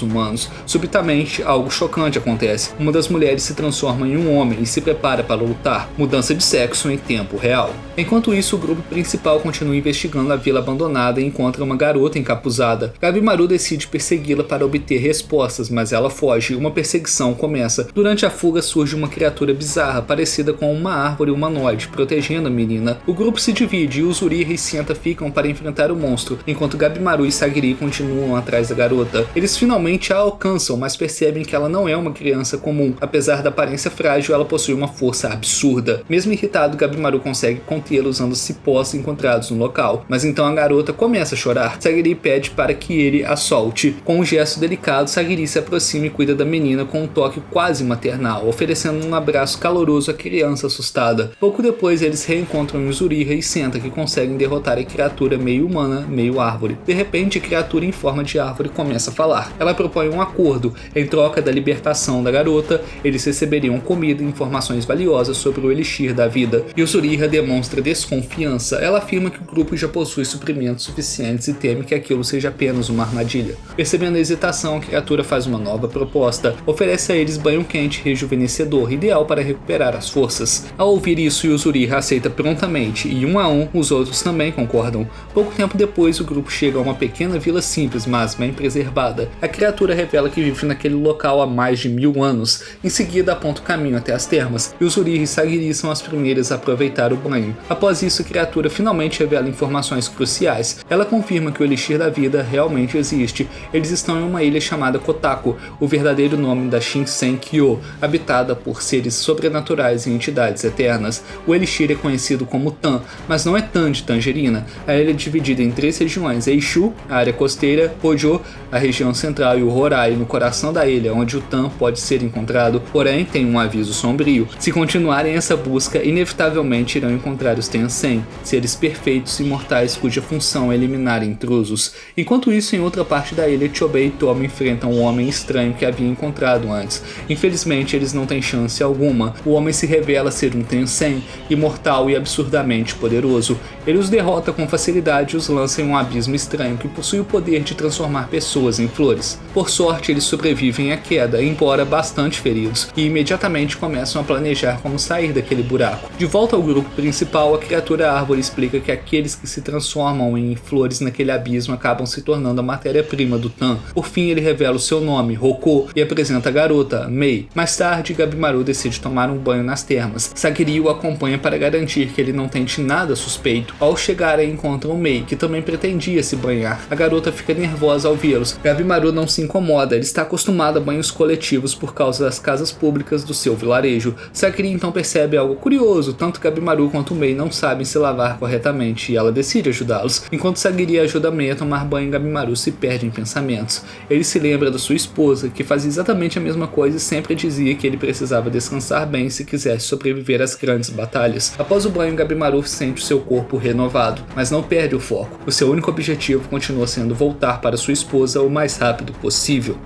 humanos. Subitamente, algo chocante acontece. Uma das mulheres se transforma em um homem e se prepara para lutar. Mudança de sexo em tempo real. Enquanto isso, o grupo principal continua investigando a vila abandonada e encontra uma garota encapuzada. Gabimaru decide persegui-la para obter respostas, mas ela foge e uma perseguição começa. Durante a fuga surge uma criatura bizarra, parecida com uma árvore humanoide, protegendo a menina. O grupo se divide e Yuzuriha e Senta ficam para enfrentar o monstro, enquanto Gabimaru e Sagiri continuam atrás da garota. Eles finalmente a alcançam, mas percebem que ela não é uma criança comum. Apesar da aparência frágil, ela possui uma força absurda. Mesmo irritado, Gabimaru consegue contê-la usando cipós encontrados no local. Mas então a garota começa a chorar. Sagiri pede para que ele a solte. Com um gesto delicado, Sagiri se aproxima e cuida da menina com um toque quase maternal, oferecendo um abraço caloroso à criança assustada. Pouco depois, eles reencontram Yuzuriha e Senta, que conseguem derrotar a criatura meio humana, meio árvore. De repente, a criatura em forma de árvore começa a falar. Ela propõe um acordo. Em troca da libertação da garota, eles receberiam comida vida informações valiosas sobre o Elixir da Vida. Yuzuriha demonstra desconfiança. Ela afirma que o grupo já possui suprimentos suficientes e teme que aquilo seja apenas uma armadilha. Percebendo a hesitação, a criatura faz uma nova proposta. Oferece a eles banho quente rejuvenescedor, ideal para recuperar as forças. Ao ouvir isso, Yuzuriha aceita prontamente e um a um, os outros também concordam. Pouco tempo depois, o grupo chega a uma pequena vila simples, mas bem preservada. A criatura revela que vive naquele local há mais de 1000 anos. Em seguida, aponta o caminho até as termas. Yuzuriha e Sagiri são as primeiras a aproveitar o banho. Após isso, a criatura finalmente revela informações cruciais. Ela confirma que o Elixir da Vida realmente existe. Eles estão em uma ilha chamada Kotaku, o verdadeiro nome da Shinsen-kyo, habitada por seres sobrenaturais e entidades eternas. O Elixir é conhecido como Tan, mas não é Tan de tangerina. A ilha é dividida em 3 regiões: Eishu, a área costeira, Hojo, a região central, e o Horai, no coração da ilha, onde o Tan pode ser encontrado, porém tem um aviso sombrio. Se continuarem essa busca, inevitavelmente irão encontrar os Tensen, seres perfeitos e imortais cuja função é eliminar intrusos. Enquanto isso, em outra parte da ilha, Chobei e Tomo enfrentam um homem estranho que havia encontrado antes. Infelizmente, eles não têm chance alguma. O homem se revela ser um Tensen, imortal e absurdamente poderoso. Ele os derrota com facilidade e os lança em um abismo estranho que possui o poder de transformar pessoas em flores. Por sorte, eles sobrevivem à queda, embora bastante feridos, e imediatamente começam a planejar como sair daquele buraco. De volta ao grupo principal, a criatura árvore explica que aqueles que se transformam em flores naquele abismo acabam se tornando a matéria-prima do Tan. Por fim, ele revela o seu nome, Roko, e apresenta a garota, Mei. Mais tarde, Gabimaru decide tomar um banho nas termas. Sagiri o acompanha para garantir que ele não tente nada suspeito. Ao chegar, encontram Mei, que também pretendia se banhar. A garota fica nervosa ao vê-los. Gabimaru não se incomoda, ele está acostumado a banhos coletivos por causa das casas públicas do seu vilarejo. Sagiri então percebe algo curioso: tanto Gabimaru quanto Mei não sabem se lavar corretamente, e ela decide ajudá-los. Enquanto Sagiri ajuda Mei a tomar banho, Gabimaru se perde em pensamentos. Ele se lembra da sua esposa, que fazia exatamente a mesma coisa e sempre dizia que ele precisava descansar bem se quisesse sobreviver às grandes batalhas. Após o banho, Gabimaru sente o seu corpo renovado, mas não perde o foco. O seu único objetivo continua sendo voltar para sua esposa o mais rápido possível.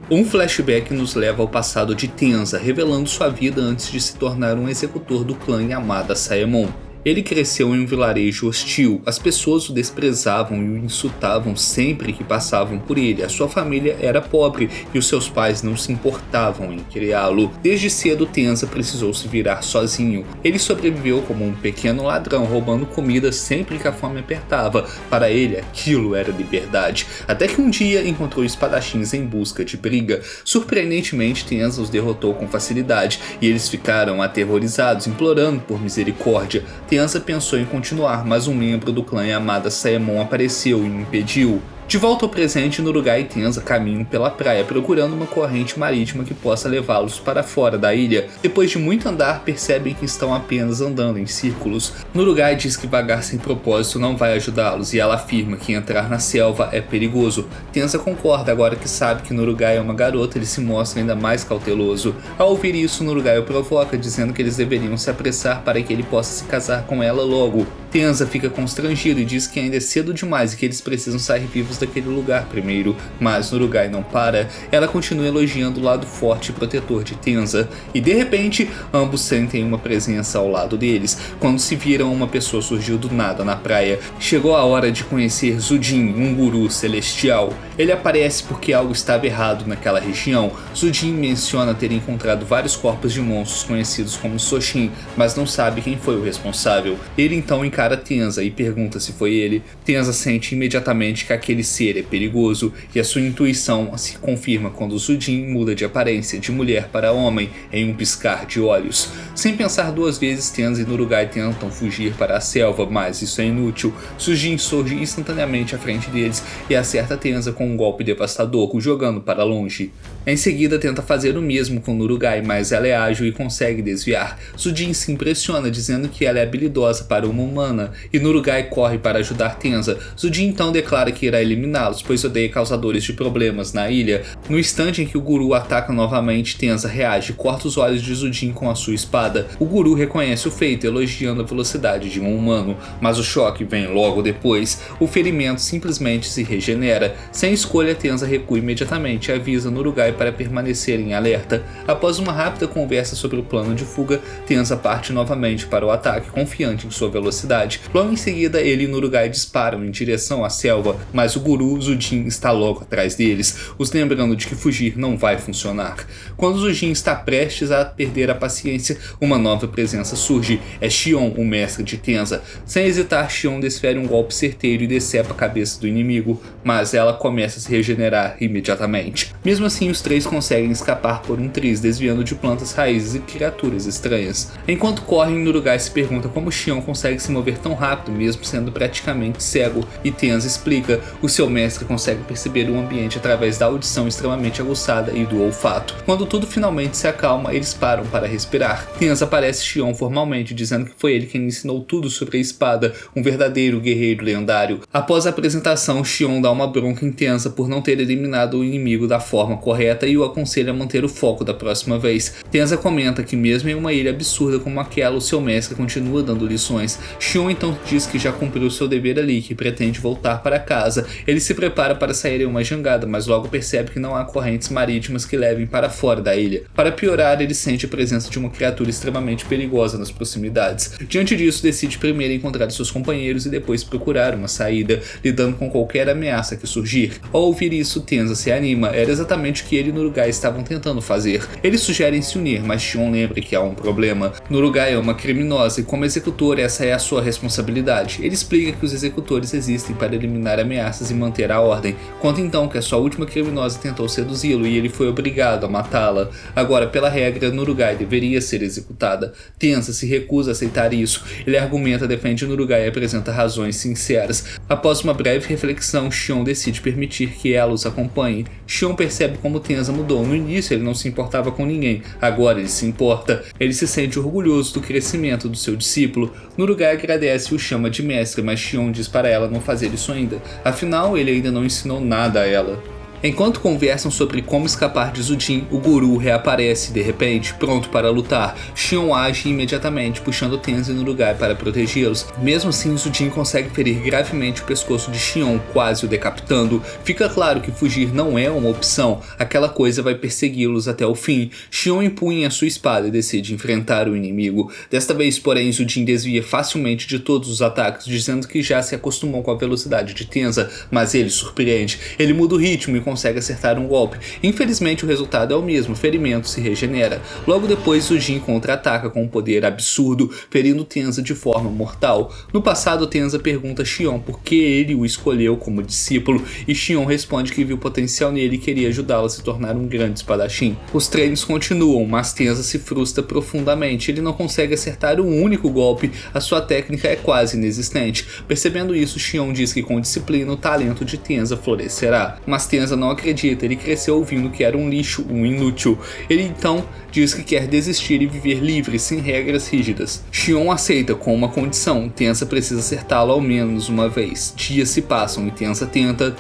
Um flashback nos leva ao passado de Tenza, revelando sua vida antes de se tornar um executor do clã Yamada Saemon. Ele cresceu em um vilarejo hostil, as pessoas o desprezavam e o insultavam sempre que passavam por ele. A sua família era pobre e os seus pais não se importavam em criá-lo. Desde cedo, Tenza precisou se virar sozinho. Ele sobreviveu como um pequeno ladrão, roubando comida sempre que a fome apertava. Para ele, aquilo era liberdade. Até que um dia encontrou espadachins em busca de briga. Surpreendentemente, Tenza os derrotou com facilidade e eles ficaram aterrorizados, implorando por misericórdia. Tenza pensou em continuar, mas um membro do clã Yamada Saemon apareceu e o impediu. De volta ao presente, Nurugai e Tenza caminham pela praia procurando uma corrente marítima que possa levá-los para fora da ilha. Depois de muito andar, percebem que estão apenas andando em círculos. Nurugai diz que vagar sem propósito não vai ajudá-los e ela afirma que entrar na selva é perigoso. Tenza concorda. Agora que sabe que Nurugai é uma garota, ele se mostra ainda mais cauteloso. Ao ouvir isso, Nurugai o provoca, dizendo que eles deveriam se apressar para que ele possa se casar com ela logo. Tenza fica constrangido e diz que ainda é cedo demais e que eles precisam sair vivos daquele lugar primeiro, mas Nurugai não para. Ela continua elogiando o lado forte e protetor de Tenza, e de repente ambos sentem uma presença ao lado deles. Quando se viram, uma pessoa surgiu do nada na praia. Chegou a hora de conhecer Zujin, um guru celestial. Ele aparece porque algo estava errado naquela região. Zujin menciona ter encontrado vários corpos de monstros conhecidos como Soshin, mas não sabe quem foi o responsável. Ele então encara Tenza e pergunta se foi ele. Tenza sente imediatamente que aquele ser é perigoso, e a sua intuição se confirma quando Zujin muda de aparência de mulher para homem em um piscar de olhos. Sem pensar duas vezes, Tenza e Nurugai tentam fugir para a selva, mas isso é inútil. Zujin surge instantaneamente à frente deles e acerta Tenza com um golpe devastador, o jogando para longe. Em seguida tenta fazer o mesmo com Nurugai, mas ela é ágil e consegue desviar. Zujin se impressiona, dizendo que ela é habilidosa para uma humana humana e Nurugai corre para ajudar Tenza. Zujin então declara que irá eliminá-los, pois odeia causadores de problemas na ilha. No instante em que o guru ataca novamente, Tenza reage e corta os olhos de Zujin com a sua espada. O guru reconhece o feito, elogiando a velocidade de um humano, mas o choque vem logo depois. O ferimento simplesmente se regenera. Sem escolha, Tenza recua imediatamente e avisa Nurugai para permanecer em alerta. Após uma rápida conversa sobre o plano de fuga, Tenza parte novamente para o ataque, confiante em sua velocidade. Logo em seguida, ele e Nurugai disparam em direção à selva, mas o guru Zujin está logo atrás deles, os lembrando de que fugir não vai funcionar. Quando Zujin está prestes a perder a paciência, uma nova presença surge. É Xion, o mestre de Tenza. Sem hesitar, Xion desfere um golpe certeiro e decepa a cabeça do inimigo, mas ela começa a se regenerar imediatamente. Mesmo assim, os três conseguem escapar por um triz, desviando de plantas, raízes e criaturas estranhas. Enquanto correm, Nurugai se pergunta como Xion consegue se mover tão rápido, mesmo sendo praticamente cego, e Tenza explica: o seu mestre consegue perceber o ambiente através da audição extremamente aguçada e do olfato. Quando tudo finalmente se acalma, eles param para respirar. Tenza aparece Xion formalmente, dizendo que foi ele quem ensinou tudo sobre a espada, um verdadeiro guerreiro lendário. Após a apresentação, Xion dá uma bronca em Tenza por não ter eliminado o inimigo da forma correta e o aconselha a manter o foco da próxima vez. Tenza comenta que mesmo em uma ilha absurda como aquela, o seu mestre continua dando lições. Xion então diz que já cumpriu seu dever ali, que pretende voltar para casa. Ele se prepara para sair em uma jangada, mas logo percebe que não há correntes marítimas que levem para fora da ilha. Para piorar, ele sente a presença de uma criatura extremamente perigosa nas proximidades. Diante disso, decide primeiro encontrar seus companheiros e depois procurar uma saída, lidando com qualquer ameaça que surgir. Ao ouvir isso, Tenza se anima. Era exatamente o que ele e Nurugai estavam tentando fazer. Eles sugerem se unir, mas Xion lembra que há um problema. Nurugai é uma criminosa e como executor essa é a sua responsabilidade. Ele explica que os executores existem para eliminar ameaças e manter a ordem. Conta então que a sua última criminosa tentou seduzi-lo e ele foi obrigado a matá-la. Agora, pela regra, Nurugai deveria ser executada. Tenza se recusa a aceitar isso. Ele argumenta, defende Nurugai e apresenta razões sinceras. Após uma breve reflexão, Xion decide permitir que ela os acompanhe. Xion percebe como Tenza mudou. No início ele não se importava com ninguém, agora ele se importa. Ele se sente orgulhoso do crescimento do seu discípulo. Nurugai agradece e o chama de mestre, mas Xion diz para ela não fazer isso ainda. Afinal, ele ainda não ensinou nada a ela. Enquanto conversam sobre como escapar de Zujin, o guru reaparece de repente, pronto para lutar. Xion age imediatamente, puxando Tenza e Nurugai para protegê-los. Mesmo assim, Zujin consegue ferir gravemente o pescoço de Xion, quase o decapitando. Fica claro que fugir não é uma opção, aquela coisa vai persegui-los até o fim. Xion empunha a sua espada e decide enfrentar o inimigo. Desta vez, porém, Zujin desvia facilmente de todos os ataques, dizendo que já se acostumou com a velocidade de Tenza, mas ele surpreende. Ele muda o ritmo e consegue acertar um golpe. Infelizmente o resultado é o mesmo, o ferimento se regenera. Logo depois Zujin contra-ataca com um poder absurdo, ferindo Tenza de forma mortal. No passado Tenza pergunta a Xion por que ele o escolheu como discípulo, e Xion responde que viu potencial nele e queria ajudá-lo a se tornar um grande espadachim. Os treinos continuam, mas Tenza se frustra profundamente, ele não consegue acertar um único golpe, a sua técnica é quase inexistente. Percebendo isso, Xion diz que com disciplina o talento de Tenza florescerá, mas Tenza não acredita, ele cresceu ouvindo que era um lixo, um inútil. Ele então diz que quer desistir e viver livre, sem regras rígidas. Xion aceita com uma condição: Tenza precisa acertá-lo ao menos uma vez. Dias se passam e Tenza tenta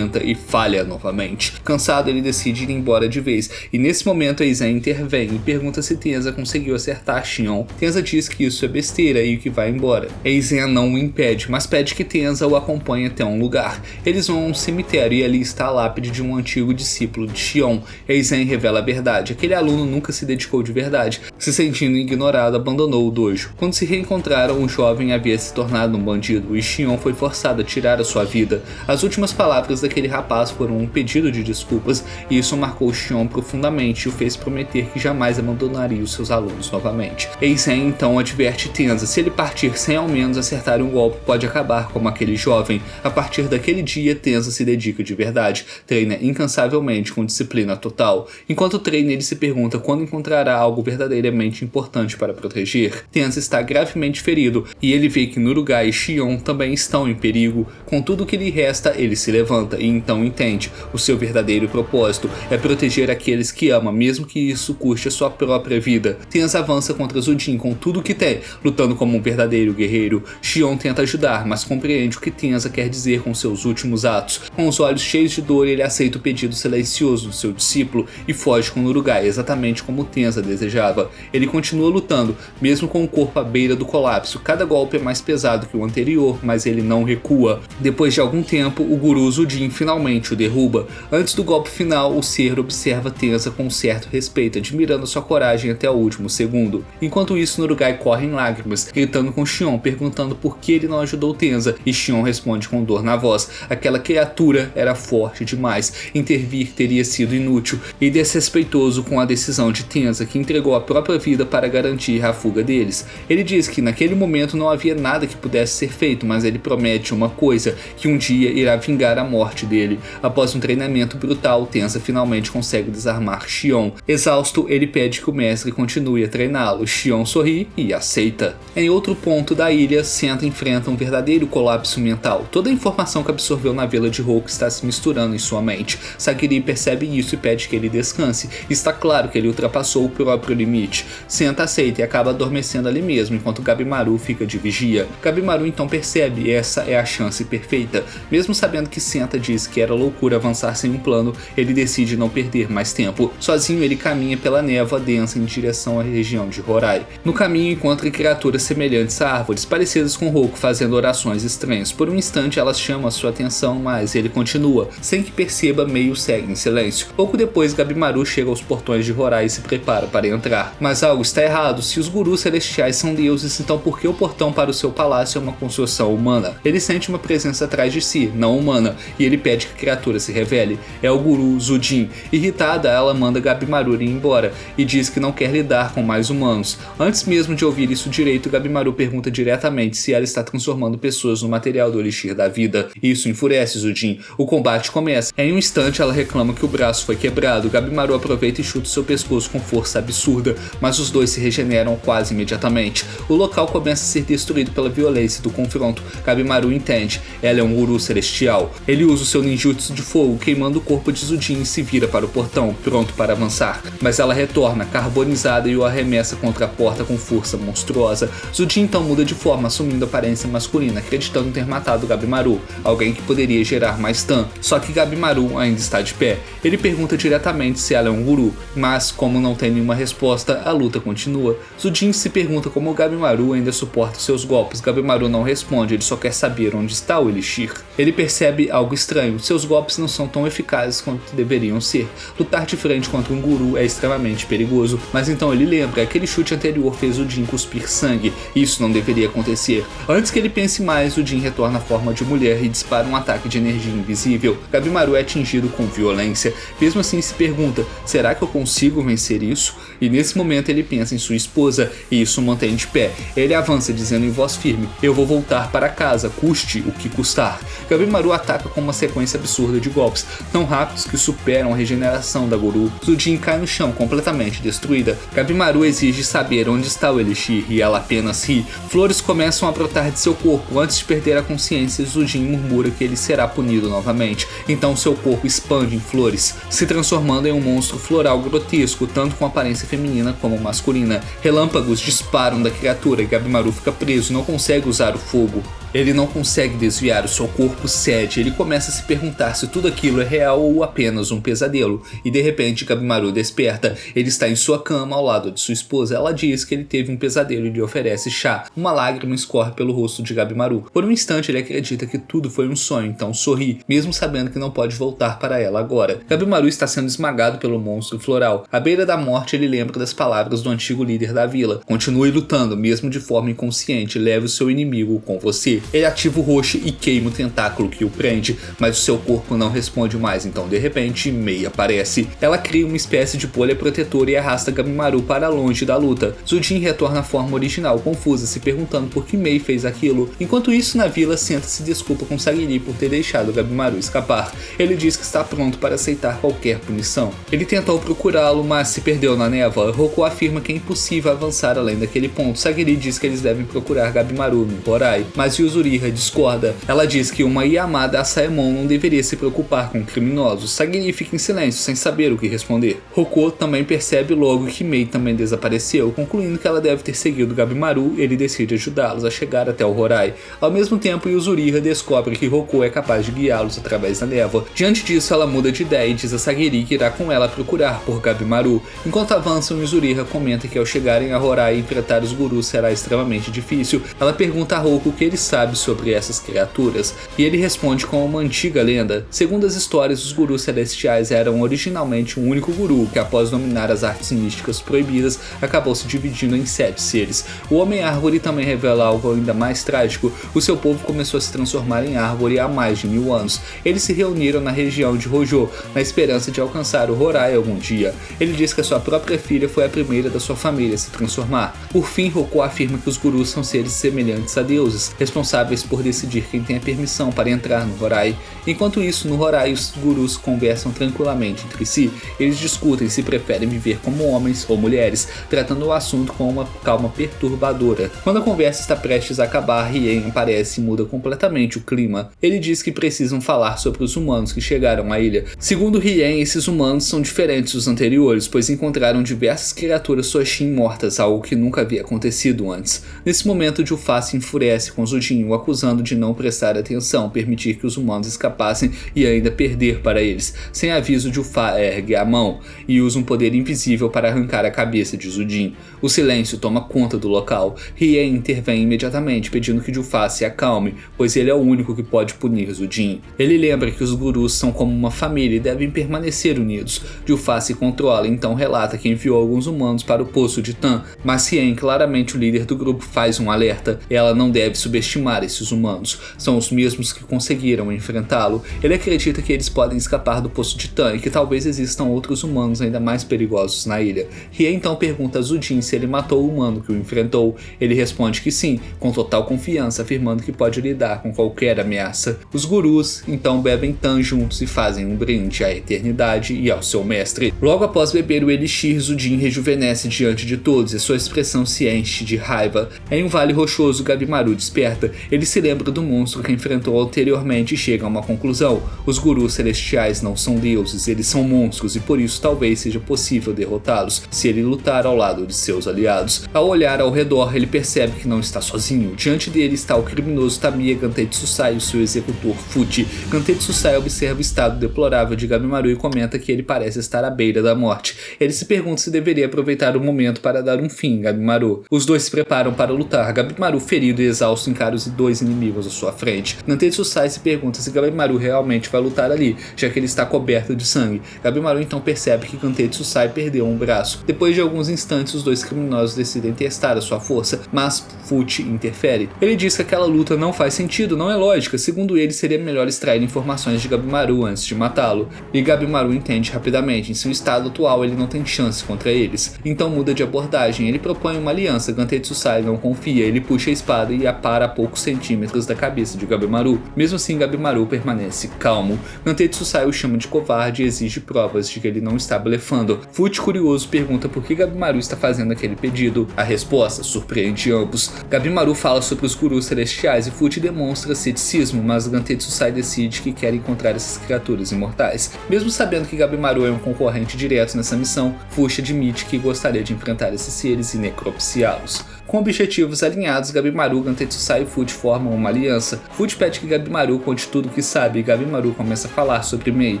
e falha novamente. Cansado, ele decide ir embora de vez, e nesse momento Eisen intervém e pergunta se Tenza conseguiu acertar Xion. Tenza diz que isso é besteira e que vai embora. Eisen não o impede, mas pede que Tenza o acompanhe até um lugar. Eles vão a um cemitério e ali está a lápide de um antigo discípulo de Xion. Eisen revela a verdade: aquele aluno nunca se dedicou de verdade. Se sentindo ignorado, abandonou o dojo. Quando se reencontraram, o jovem havia se tornado um bandido e Xion foi forçado a tirar a sua vida. As últimas palavras daquele rapaz foram um pedido de desculpas, e isso marcou Xion profundamente e o fez prometer que jamais abandonaria os seus alunos novamente. Eisen então adverte Tenza: se ele partir sem ao menos acertar um golpe, pode acabar como aquele jovem. A partir daquele dia, Tenza se dedica de verdade. treina incansavelmente com disciplina total. Enquanto treina, ele se pergunta quando encontrará algo verdadeiramente importante para proteger. Tenza está gravemente ferido e ele vê que Nurugai e Xion também estão em perigo. Com tudo que lhe resta, ele se levanta e então entende. O seu verdadeiro propósito é proteger aqueles que ama, mesmo que isso custe a sua própria vida. Tenza avança contra Zujin com tudo o que tem, lutando como um verdadeiro guerreiro. Xion tenta ajudar, mas compreende o que Tenza quer dizer com seus últimos atos. Com os olhos cheios de dor, ele aceita o pedido silencioso do seu discípulo e foge com Nurugai, exatamente como Tenza desejava. Ele continua lutando, mesmo com o corpo à beira do colapso. Cada golpe é mais pesado que o anterior, mas ele não recua. Depois de algum tempo, o guru Zujin finalmente o derruba. Antes do golpe final, o ser observa Tenza com um certo respeito, admirando sua coragem até o último segundo. Enquanto isso, Nurugai corre em lágrimas, gritando com Xion, perguntando por que ele não ajudou Tenza, e Xion responde com dor na voz. Aquela criatura era forte demais, intervir teria sido inútil, e desrespeitoso com a decisão de Tenza, que entregou a própria vida para garantir a fuga deles. Ele diz que naquele momento não havia nada que pudesse ser feito, mas ele promete uma coisa, que um dia irá vingar a morte dele. Após um treinamento brutal, Tenza finalmente consegue desarmar Xion. Exausto, ele pede que o mestre continue a treiná-lo. Xion sorri e aceita. Em outro ponto da ilha, Senta enfrenta um verdadeiro colapso mental. Toda a informação que absorveu na vila de Roku está se misturando em sua mente. Sagiri percebe isso e pede que ele descanse. Está claro que ele ultrapassou o próprio limite. Senta aceita e acaba adormecendo ali mesmo, enquanto Gabimaru fica de vigia. Gabimaru então percebe essa é a chance perfeita. Mesmo sabendo que Senta diz que era loucura avançar sem um plano, ele decide não perder mais tempo. Sozinho ele caminha pela névoa densa em direção à região de Horai. No caminho encontra criaturas semelhantes a árvores, parecidas com Roku, fazendo orações estranhas. Por um instante elas chamam a sua atenção, mas ele continua. Sem que perceba, meio segue em silêncio. Pouco depois, Gabimaru chega aos portões de Horai e se prepara para entrar. Mas algo está errado. Se os gurus celestiais são deuses, então por que o portão para o seu palácio é uma construção humana? Ele sente uma presença atrás de si, não humana, e ele pede que a criatura se revele. É o guru Zujin. Irritada, ela manda Gabimaru ir embora e diz que não quer lidar com mais humanos. Antes mesmo de ouvir isso direito, Gabimaru pergunta diretamente se ela está transformando pessoas no material do elixir da vida. Isso enfurece Zujin. O combate começa. Em um instante, ela reclama que o braço foi quebrado. Gabimaru aproveita e chuta seu pescoço com força absurda, mas os dois se regeneram quase imediatamente. O local começa a ser destruído pela violência do confronto. Gabimaru entende. Ela é um guru celestial. Ele usa o seu ninjutsu de fogo, queimando o corpo de Zujin e se vira para o portão, pronto para avançar. Mas ela retorna, carbonizada, e o arremessa contra a porta com força monstruosa. Zujin então muda de forma, assumindo aparência masculina, acreditando ter matado Gabimaru, alguém que poderia gerar mais dano. Só que Gabimaru ainda está de pé. Ele pergunta diretamente se ela é um guru, mas como não tem nenhuma resposta, a luta continua. Zujin se pergunta como Gabimaru ainda suporta seus golpes. Gabimaru não responde, ele só quer saber onde está o elixir. Ele percebe algo estranho, seus golpes não são tão eficazes quanto deveriam ser. Lutar de frente contra um guru é extremamente perigoso, mas então ele lembra, aquele chute anterior fez o Jin cuspir sangue, e isso não deveria acontecer. Antes que ele pense mais, o Jin retorna à forma de mulher e dispara um ataque de energia invisível. Gabimaru é atingido com violência. Mesmo assim se pergunta, será que eu consigo vencer isso? E nesse momento ele pensa em sua esposa, e isso o mantém de pé. Ele avança dizendo em voz firme, eu vou voltar para casa, custe o que custar. Gabimaru ataca com uma sequência absurda de golpes, tão rápidos que superam a regeneração da guru. Zujin cai no chão, completamente destruída. Gabimaru exige saber onde está o elixir e ela apenas ri. Flores começam a brotar de seu corpo. Antes de perder a consciência, Zujin murmura que ele será punido novamente. Então seu corpo expande em flores, se transformando em um monstro floral grotesco, tanto com aparência feminina como masculina. Relâmpagos disparam da criatura e Gabimaru fica preso e não consegue usar o fogo. Ele não consegue desviar, o seu corpo cede. Ele começa a se perguntar se tudo aquilo é real ou apenas um pesadelo. E de repente Gabimaru desperta. Ele está em sua cama ao lado de sua esposa. Ela diz que ele teve um pesadelo e lhe oferece chá. Uma lágrima escorre pelo rosto de Gabimaru. Por um instante ele acredita que tudo foi um sonho, então sorri, mesmo sabendo que não pode voltar para ela agora. Gabimaru está sendo esmagado pelo monstro floral. À beira da morte ele lembra das palavras do antigo líder da vila. Continue lutando, mesmo de forma inconsciente. Leve o seu inimigo com você. Ele ativa o roxo e queima o tentáculo que o prende, mas o seu corpo não responde mais, então de repente Mei aparece. Ela cria uma espécie de bolha protetora e arrasta Gabimaru para longe da luta. Zujin retorna à forma original, confusa, se perguntando por que Mei fez aquilo. Enquanto isso, na vila, Senta se desculpa com Sagiri por ter deixado Gabimaru escapar. Ele diz que está pronto para aceitar qualquer punição. Ele tentou procurá-lo, mas se perdeu na névoa. Roku afirma que é impossível avançar além daquele ponto. Sagiri diz que eles devem procurar Gabimaru no Horai, mas Yuzuriha discorda. Ela diz que uma Yamada Asaemon não deveria se preocupar com criminosos. Sagiri fica em silêncio, sem saber o que responder. Roku também percebe logo que Mei também desapareceu, concluindo que ela deve ter seguido Gabimaru. Ele decide ajudá-los a chegar até o Horai. Ao mesmo tempo, Yuzuriha descobre que Roku é capaz de guiá-los através da névoa. Diante disso, ela muda de ideia e diz a Sagiri que irá com ela procurar por Gabimaru. Enquanto avançam, Yuzuriha comenta que ao chegarem a Horai enfrentar os gurus será extremamente difícil. Ela pergunta a Roku o que ele sabe sobre essas criaturas, e ele responde com uma antiga lenda. Segundo as histórias, os gurus celestiais eram originalmente um único guru, que após dominar as artes místicas proibidas, acabou se dividindo em 7 seres. O Homem-Árvore também revela algo ainda mais trágico. O seu povo começou a se transformar em árvore há mais de 1000 anos. Eles se reuniram na região de Hojo, na esperança de alcançar o Horai algum dia. Ele diz que a sua própria filha foi a primeira da sua família a se transformar. Por fim, Roku afirma que os gurus são seres semelhantes a deuses, responsáveis por decidir quem tem a permissão para entrar no Horai. Enquanto isso, no Horai, os gurus conversam tranquilamente entre si. Eles discutem se preferem viver como homens ou mulheres, tratando o assunto com uma calma perturbadora. Quando a conversa está prestes a acabar, Hien aparece e muda completamente o clima. Ele diz que precisam falar sobre os humanos que chegaram à ilha. Segundo Hien, esses humanos são diferentes dos anteriores, pois encontraram diversas criaturas Soshin mortas, algo que nunca havia acontecido antes. Nesse momento, Jufá se enfurece com Zujin, o acusando de não prestar atenção, permitir que os humanos escapassem e ainda perder para eles. Sem aviso, Jufá ergue a mão e usa um poder invisível para arrancar a cabeça de Zujin. O silêncio toma conta do local. Hien intervém imediatamente, pedindo que Jufá se acalme, pois ele é o único que pode punir Zujin. Ele lembra que os gurus são como uma família e devem permanecer unidos. Jufá se controla e então relata que enviou alguns humanos para o poço de Tan, mas Hien, claramente o líder do grupo, faz um alerta. Ela não deve subestimar esses humanos. São os mesmos que conseguiram enfrentá-lo. Ele acredita que eles podem escapar do poço de Tan e que talvez existam outros humanos ainda mais perigosos na ilha. Hien então pergunta a Zujin se ele matou o humano que o enfrentou. Ele responde que sim, com total confiança, afirmando que pode lidar com qualquer ameaça. Os gurus então bebem Tan juntos e fazem um brinde à eternidade e ao seu mestre. Logo após beber o elixir, Zujin rejuvenesce diante de todos e sua expressão se enche de raiva. Em um vale rochoso, Gabimaru desperta. Ele se lembra do monstro que enfrentou anteriormente e chega a uma conclusão. Os gurus celestiais não são deuses, eles são monstros e por isso talvez seja possível derrotá-los se ele lutar ao lado de seus aliados. Ao olhar ao redor, ele percebe que não está sozinho. Diante dele está o criminoso Tamiya Gantetsusai e o seu executor Fuchi. Gantetsusai observa o estado deplorável de Gabimaru e comenta que ele parece estar à beira da morte. Ele se pergunta se deveria aproveitar o momento para dar um fim em Gabimaru. Os dois se preparam para lutar. Gabimaru, ferido e exausto, encara os 2 inimigos à sua frente. Gantetsusai se pergunta se Gabimaru realmente vai lutar ali, já que ele está coberto de sangue. Gabimaru então percebe que Gantetsusai perdeu um braço. Depois de alguns instantes, os 2 criminosos decidem testar a sua força, mas Fuchi interfere. Ele diz que aquela luta não faz sentido, não é lógica. Segundo ele, seria melhor extrair informações de Gabimaru antes de matá-lo. E Gabimaru entende rapidamente. Em seu estado atual, ele não tem chance contra eles. Então muda de abordagem. Ele propõe uma aliança. Gantetsusai não confia. Ele puxa a espada e a para a poucos centímetros da cabeça de Gabimaru. Mesmo assim, Gabimaru permanece calmo. Gantetsusai o chama de covarde e exige provas de que ele não está blefando. Fuchi, curioso, pergunta por que Gabimaru está fazendo aquele pedido. A resposta surpreende ambos. Gabimaru fala sobre os gurus celestiais e Fuchi demonstra ceticismo, mas Gantetsusai decide que quer encontrar essas criaturas imortais. Mesmo sabendo que Gabimaru é um concorrente direto nessa missão, Fuchi admite que gostaria de enfrentar esses seres e necropsiá-los. Com objetivos alinhados, Gabimaru, Gantetsusai e Fuchi formam uma aliança. Fuchi pede que Gabimaru conte tudo o que sabe e Gabimaru começa a falar sobre Mei,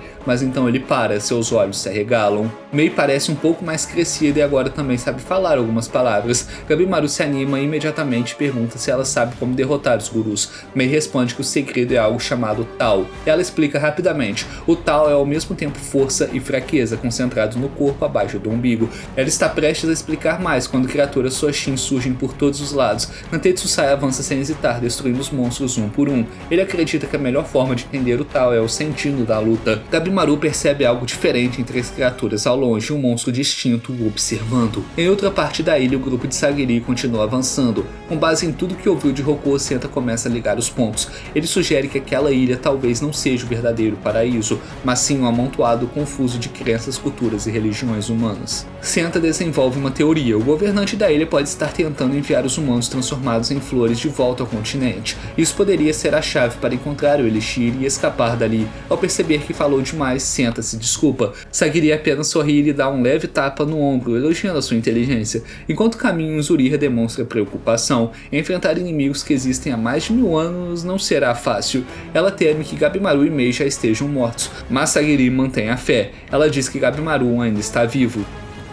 mas então ele para, seus olhos se arregalam. Mei parece um pouco mais crescida e agora também sabe falar algumas palavras. Gabimaru se anima e imediatamente pergunta se ela sabe como derrotar os gurus. Mei responde que o segredo é algo chamado Tao. Ela explica rapidamente. O Tao é ao mesmo tempo força e fraqueza concentrados no corpo abaixo do umbigo. Ela está prestes a explicar mais quando criaturas Soshin surgem por todos os lados. Nantetsusai avança sem hesitar, destruindo os monstros um por um. Ele acredita que a melhor forma de entender o tal é o sentido da luta. Gabimaru percebe algo diferente entre as criaturas ao longe, um monstro distinto o observando. Em outra parte da ilha, o grupo de Sagiri continua avançando. Com base em tudo que ouviu de Roku, Senta começa a ligar os pontos. Ele sugere que aquela ilha talvez não seja o verdadeiro paraíso, mas sim um amontoado confuso de crenças, culturas e religiões humanas. Senta desenvolve uma teoria. O governante da ilha pode estar tentando enviar os humanos transformados em flores de volta ao continente. Isso poderia ser a chave para encontrar o Elixir e escapar dali. Ao perceber que falou demais, Senta se desculpa. Sagiri apenas sorri e lhe dá um leve tapa no ombro, elogiando a sua inteligência. Enquanto caminham, Zuriha demonstra preocupação. Enfrentar inimigos que existem há mais de 1000 anos não será fácil. Ela teme que Gabimaru e Mei já estejam mortos, mas Sagiri mantém a fé. Ela diz que Gabimaru ainda está vivo,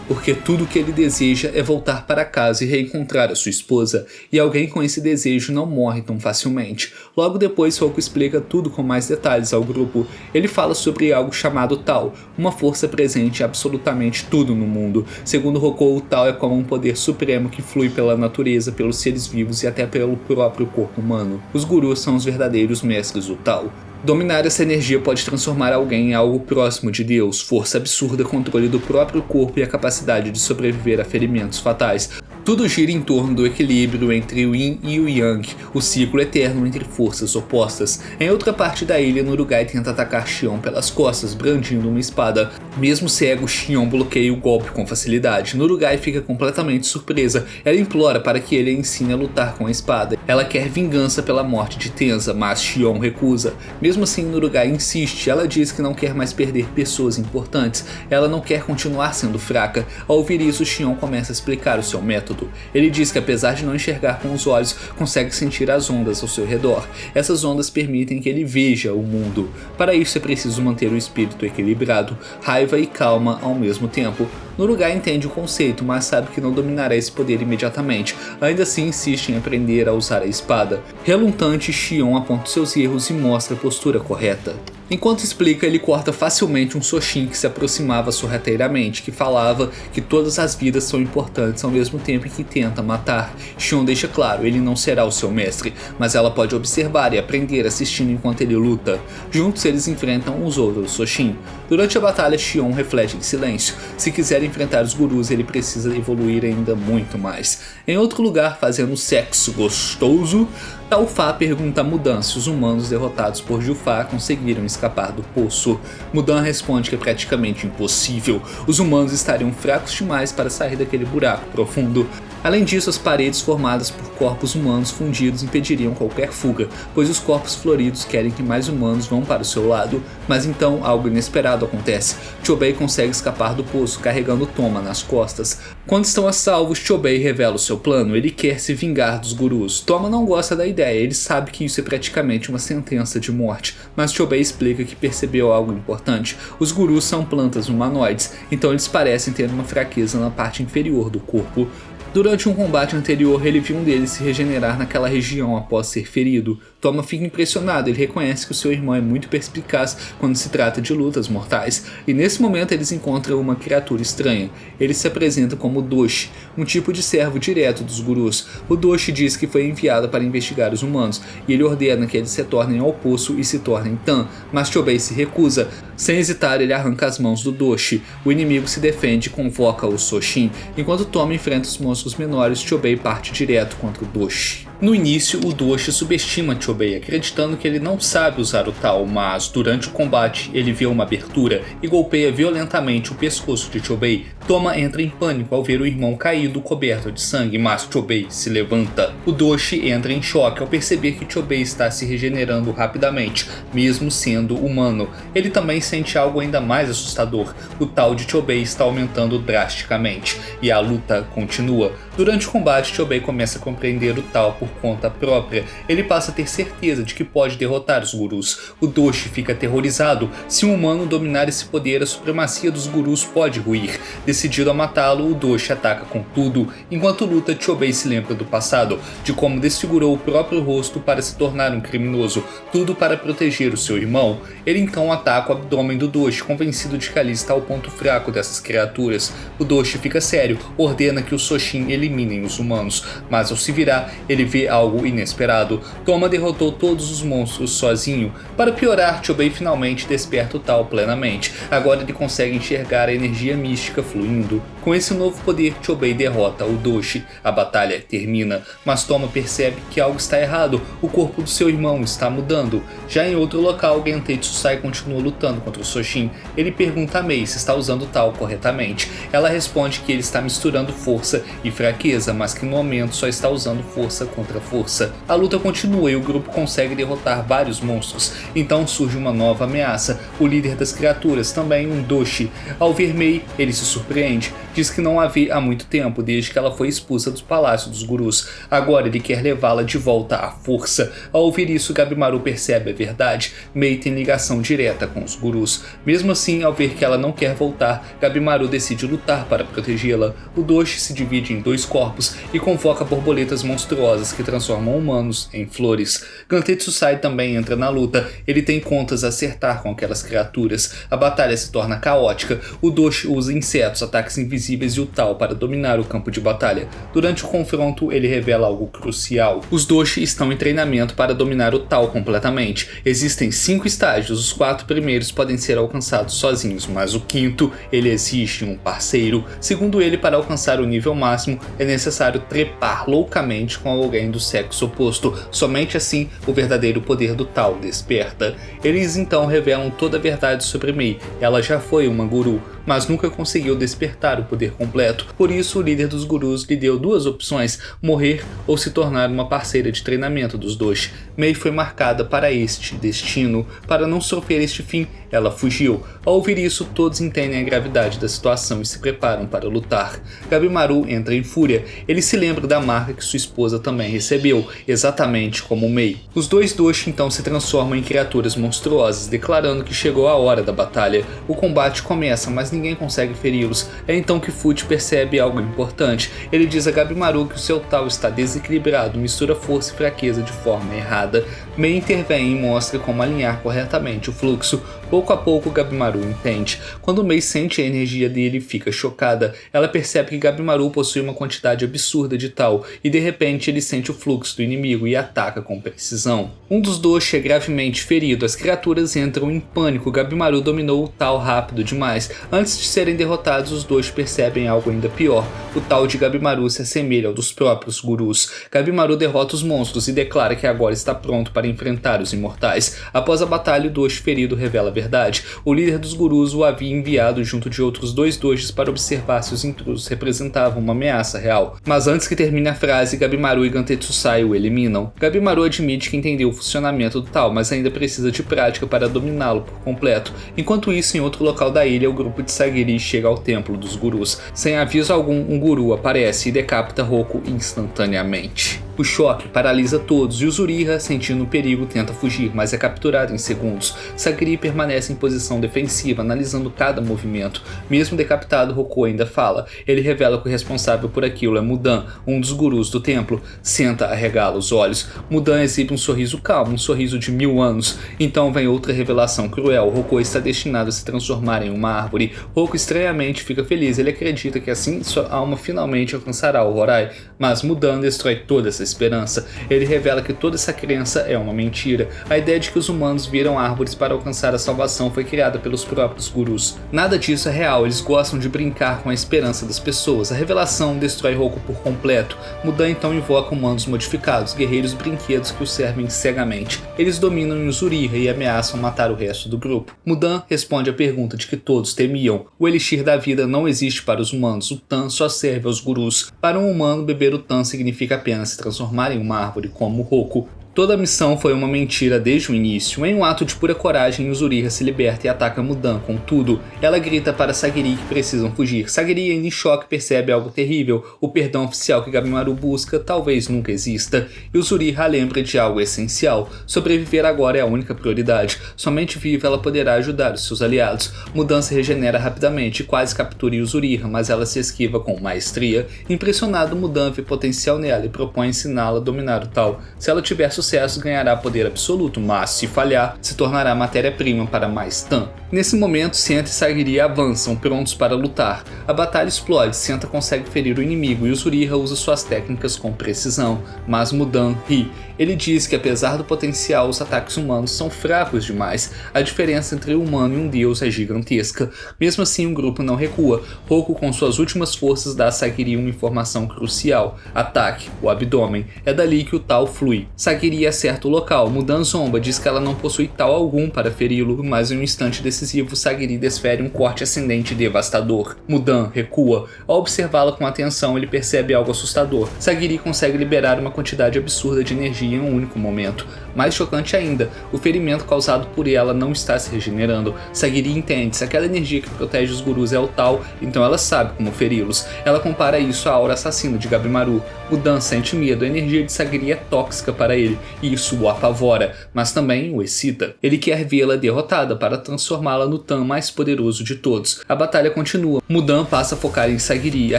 porque tudo o que ele deseja é voltar para casa e reencontrar a sua esposa, e alguém com esse desejo não morre tão facilmente. Logo depois, Roku explica tudo com mais detalhes ao grupo. Ele fala sobre algo chamado Tal, uma força presente em absolutamente tudo no mundo. Segundo Roku, o Tal é como um poder supremo que flui pela natureza, pelos seres vivos e até pelo próprio corpo humano. Os gurus são os verdadeiros mestres do Tal. Dominar essa energia pode transformar alguém em algo próximo de Deus, força absurda, controle do próprio corpo e a capacidade de sobreviver a ferimentos fatais. Tudo gira em torno do equilíbrio entre o Yin e o Yang, o ciclo eterno entre forças opostas. Em outra parte da ilha, Nurugai tenta atacar Xion pelas costas, brandindo uma espada. Mesmo cego, Xion bloqueia o golpe com facilidade. Nurugai fica completamente surpresa. Ela implora para que ele a ensine a lutar com a espada. Ela quer vingança pela morte de Tenza, mas Xion recusa. Mesmo assim, Nurugai insiste. Ela diz que não quer mais perder pessoas importantes. Ela não quer continuar sendo fraca. Ao ouvir isso, Xion começa a explicar o seu método. Ele diz que apesar de não enxergar com os olhos, consegue sentir as ondas ao seu redor. Essas ondas permitem que ele veja o mundo. Para isso é preciso manter o espírito equilibrado, raiva e calma ao mesmo tempo. Nurugai entende o conceito, mas sabe que não dominará esse poder imediatamente. Ainda assim insiste em aprender a usar a espada. Relutante, Xion aponta seus erros e mostra a postura correta. Enquanto explica, ele corta facilmente um Soshin que se aproximava sorrateiramente, que falava que todas as vidas são importantes ao mesmo tempo que tenta matar. Xion deixa claro, ele não será o seu mestre, mas ela pode observar e aprender assistindo enquanto ele luta. Juntos eles enfrentam os outros Soshin. Durante a batalha, Xion reflete em silêncio. Se quiser enfrentar os gurus, ele precisa evoluir ainda muito mais. Em outro lugar, fazendo sexo gostoso, Taufá pergunta a Mudan se os humanos derrotados por Jufá conseguiram escapar do poço. Mudan responde que é praticamente impossível. Os humanos estariam fracos demais para sair daquele buraco profundo. Além disso, as paredes formadas por corpos humanos fundidos impediriam qualquer fuga, pois os corpos floridos querem que mais humanos vão para o seu lado. Mas então algo inesperado acontece. Chobei consegue escapar do poço carregando Toma nas costas. Quando estão a salvo, Chobei revela o seu plano. Ele quer se vingar dos gurus. Toma não gosta da ideia, ele sabe que isso é praticamente uma sentença de morte, mas Chobei explica que percebeu algo importante. Os gurus são plantas humanoides, então eles parecem ter uma fraqueza na parte inferior do corpo. Durante um combate anterior, ele viu um deles se regenerar naquela região após ser ferido. Toma fica impressionado, ele reconhece que o seu irmão é muito perspicaz quando se trata de lutas mortais, e nesse momento eles encontram uma criatura estranha. Ele se apresenta como Doshi, um tipo de servo direto dos gurus. O Doshi diz que foi enviado para investigar os humanos, e ele ordena que eles retornem ao poço e se tornem Tan, mas Chobei se recusa. Sem hesitar, ele arranca as mãos do Doshi. O inimigo se defende e convoca o Soshin. Enquanto Toma enfrenta os monstros menores, Chobei parte direto contra o Doshi. No início, o Doshi subestima Chobei, acreditando que ele não sabe usar o tal, mas durante o combate ele vê uma abertura e golpeia violentamente o pescoço de Chobei. Toma entra em pânico ao ver o irmão caído coberto de sangue, mas Chobei se levanta. O Doshi entra em choque ao perceber que Chobei está se regenerando rapidamente, mesmo sendo humano. Ele também sente algo ainda mais assustador. O tal de Chobei está aumentando drasticamente, e a luta continua. Durante o combate, Chobei começa a compreender o tal por por conta própria, ele passa a ter certeza de que pode derrotar os gurus. O Doshi fica aterrorizado. Se um humano dominar esse poder, a supremacia dos gurus pode ruir. Decidido a matá-lo, o Doshi ataca com tudo. Enquanto luta, Chobei se lembra do passado, de como desfigurou o próprio rosto para se tornar um criminoso, tudo para proteger o seu irmão. Ele então ataca o abdômen do Doshi, convencido de que ali está o ponto fraco dessas criaturas. O Doshi fica sério, ordena que os Soshin eliminem os humanos, mas ao se virar, ele vê algo inesperado. Toma derrotou todos os monstros sozinho. Para piorar, Chobei finalmente desperta o Tal plenamente. Agora ele consegue enxergar a energia mística fluindo. Com esse novo poder, Chobei derrota o Doshi. A batalha termina, mas Toma percebe que algo está errado. O corpo do seu irmão está mudando. Já em outro local, Gantei Tsusai continua lutando contra o Soshin. Ele pergunta a Mei se está usando o Tal corretamente. Ela responde que ele está misturando força e fraqueza, mas que no momento só está usando força contra força. A luta continua e o grupo consegue derrotar vários monstros. Então surge uma nova ameaça. O líder das criaturas, também um Doshi. Ao ver Mei, ele se surpreende. Diz que não a vê há muito tempo, desde que ela foi expulsa do palácio dos gurus. Agora ele quer levá-la de volta à força. Ao ouvir isso, Gabimaru percebe a verdade. Mei tem ligação direta com os gurus. Mesmo assim, ao ver que ela não quer voltar, Gabimaru decide lutar para protegê-la. O Doshi se divide em dois corpos e convoca borboletas monstruosas que transformam humanos em flores. Gantei Tsusai também entra na luta. Ele tem contas a acertar com aquelas criaturas. A batalha se torna caótica. O Doshi usa insetos, ataques invisíveis e o Tal para dominar o campo de batalha. Durante o confronto, ele revela algo crucial. Os Doshi estão em treinamento para dominar o Tal completamente. Existem 5 estágios, os 4 primeiros podem ser alcançados sozinhos, mas o 5º, ele exige um parceiro. Segundo ele, para alcançar o nível máximo, é necessário trepar loucamente com alguém do sexo oposto. Somente assim, o verdadeiro poder do Tal desperta. Eles então revelam toda a verdade sobre Mei. Ela já foi uma guru, mas nunca conseguiu despertar o poder completo. Por isso, o líder dos gurus lhe deu 2 opções: morrer ou se tornar uma parceira de treinamento dos Doshi. Mei foi marcada para este destino. Para não sofrer este fim, ela fugiu. Ao ouvir isso, todos entendem a gravidade da situação e se preparam para lutar. Gabimaru entra em fúria. Ele se lembra da marca que sua esposa também recebeu, exatamente como Mei. Os 2 Doshi então se transformam em criaturas monstruosas, declarando que chegou a hora da batalha. O combate começa, mas ninguém consegue feri-los. É então que Fuji percebe algo importante. Ele diz a Gabimaru que o seu Tal está desequilibrado, mistura força e fraqueza de forma errada. Mei intervém e mostra como alinhar corretamente o fluxo. Pouco a pouco, Gabimaru entende. Quando Mei sente a energia dele, fica chocada. Ela percebe que Gabimaru possui uma quantidade absurda de Tal, e de repente ele sente o fluxo do inimigo e ataca com precisão. Um dos Doshi é gravemente ferido. As criaturas entram em pânico. Gabimaru dominou o Tal rápido demais. Antes de serem derrotados, os Doshi percebem algo ainda pior. O Tal de Gabimaru se assemelha ao dos próprios gurus. Gabimaru derrota os monstros e declara que agora está pronto para enfrentar os imortais. Após a batalha, o Doshi ferido revela a verdade. O líder dos gurus o havia enviado junto de outros 2 Doshis para observar se os intrusos representavam uma ameaça real. Mas antes que termine a frase, Gabimaru e Gantei Tsusai o eliminam. Gabimaru admite que entendeu o funcionamento do Tal, mas ainda precisa de prática para dominá-lo por completo. Enquanto isso, em outro local da ilha, o grupo de Sagiri chega ao templo dos gurus. Sem aviso algum, um guru aparece e decapita Roku instantaneamente. O choque paralisa todos e o Zuriha, sentindo o perigo, tenta fugir, mas é capturado em segundos. Sagiri permanece em posição defensiva, analisando cada movimento. Mesmo decapitado, Roku ainda fala. Ele revela que o responsável por aquilo é Mudan, um dos gurus do templo. Senta arregala os olhos. Mudan exibe um sorriso calmo, um sorriso de 1000 anos. Então vem outra revelação cruel. Roku está destinado a se transformar em uma árvore. Roku estranhamente fica feliz. Ele acredita que assim sua alma finalmente alcançará o Horai, mas Mudan destrói toda essa esperança. Ele revela que toda essa crença é uma mentira. A ideia de que os humanos viram árvores para alcançar a salvação foi criada pelos próprios gurus. Nada disso é real, eles gostam de brincar com a esperança das pessoas. A revelação destrói Roku por completo. Mudan então invoca humanos modificados, guerreiros brinquedos que o servem cegamente. Eles dominam o Zuriha e ameaçam matar o resto do grupo. Mudan responde à pergunta de que todos temiam. O elixir da vida não existe para os humanos, o Tan só serve aos gurus. Para um humano, beber o Tan significa apenas se transformar em uma árvore como Roku. Toda a missão foi uma mentira desde o início. Em um ato de pura coragem, Yuzuriha se liberta e ataca Mudan. Contudo, ela grita para Sagiri que precisam fugir. Sagiri, ainda em choque, percebe algo terrível. O perdão oficial que Gabimaru busca talvez nunca exista. Yuzuriha lembra de algo essencial. Sobreviver agora é a única prioridade. Somente viva ela poderá ajudar os seus aliados. Mudan se regenera rapidamente e quase captura Yuzuriha, mas ela se esquiva com maestria. Impressionado, Mudan vê potencial nela e propõe ensiná-la a dominar o tal. Se ela tiver sucesso, ganhará poder absoluto, mas se falhar, se tornará matéria-prima para mais Tan. Nesse momento, Senta e Sagiri avançam, prontos para lutar. A batalha explode, Senta consegue ferir o inimigo e Yuzuriha usa suas técnicas com precisão, mas Mudan ri. Ele diz que apesar do potencial, os ataques humanos são fracos demais. A diferença entre um humano e um deus é gigantesca. Mesmo assim, o grupo não recua. Roku, com suas últimas forças, dá a Sagiri uma informação crucial. Ataque, o abdômen. É dali que o tal flui. Sagiri acerta o local. Mudan zomba, diz que ela não possui tal algum para feri-lo, mas em um instante decisivo, Sagiri desfere um corte ascendente devastador. Mudan recua. Ao observá-la com atenção, ele percebe algo assustador. Sagiri consegue liberar uma quantidade absurda de energia em um único momento. Mais chocante ainda, o ferimento causado por ela não está se regenerando. Sagiri entende, se aquela energia que protege os gurus é o tal, então ela sabe como feri-los. Ela compara isso à aura assassina de Gabimaru. Mudan sente medo, a energia de Sagiri é tóxica para ele, e isso o apavora, mas também o excita. Ele quer vê-la derrotada para transformá-la no Tan mais poderoso de todos. A batalha continua. Mudan passa a focar em Sagiri, a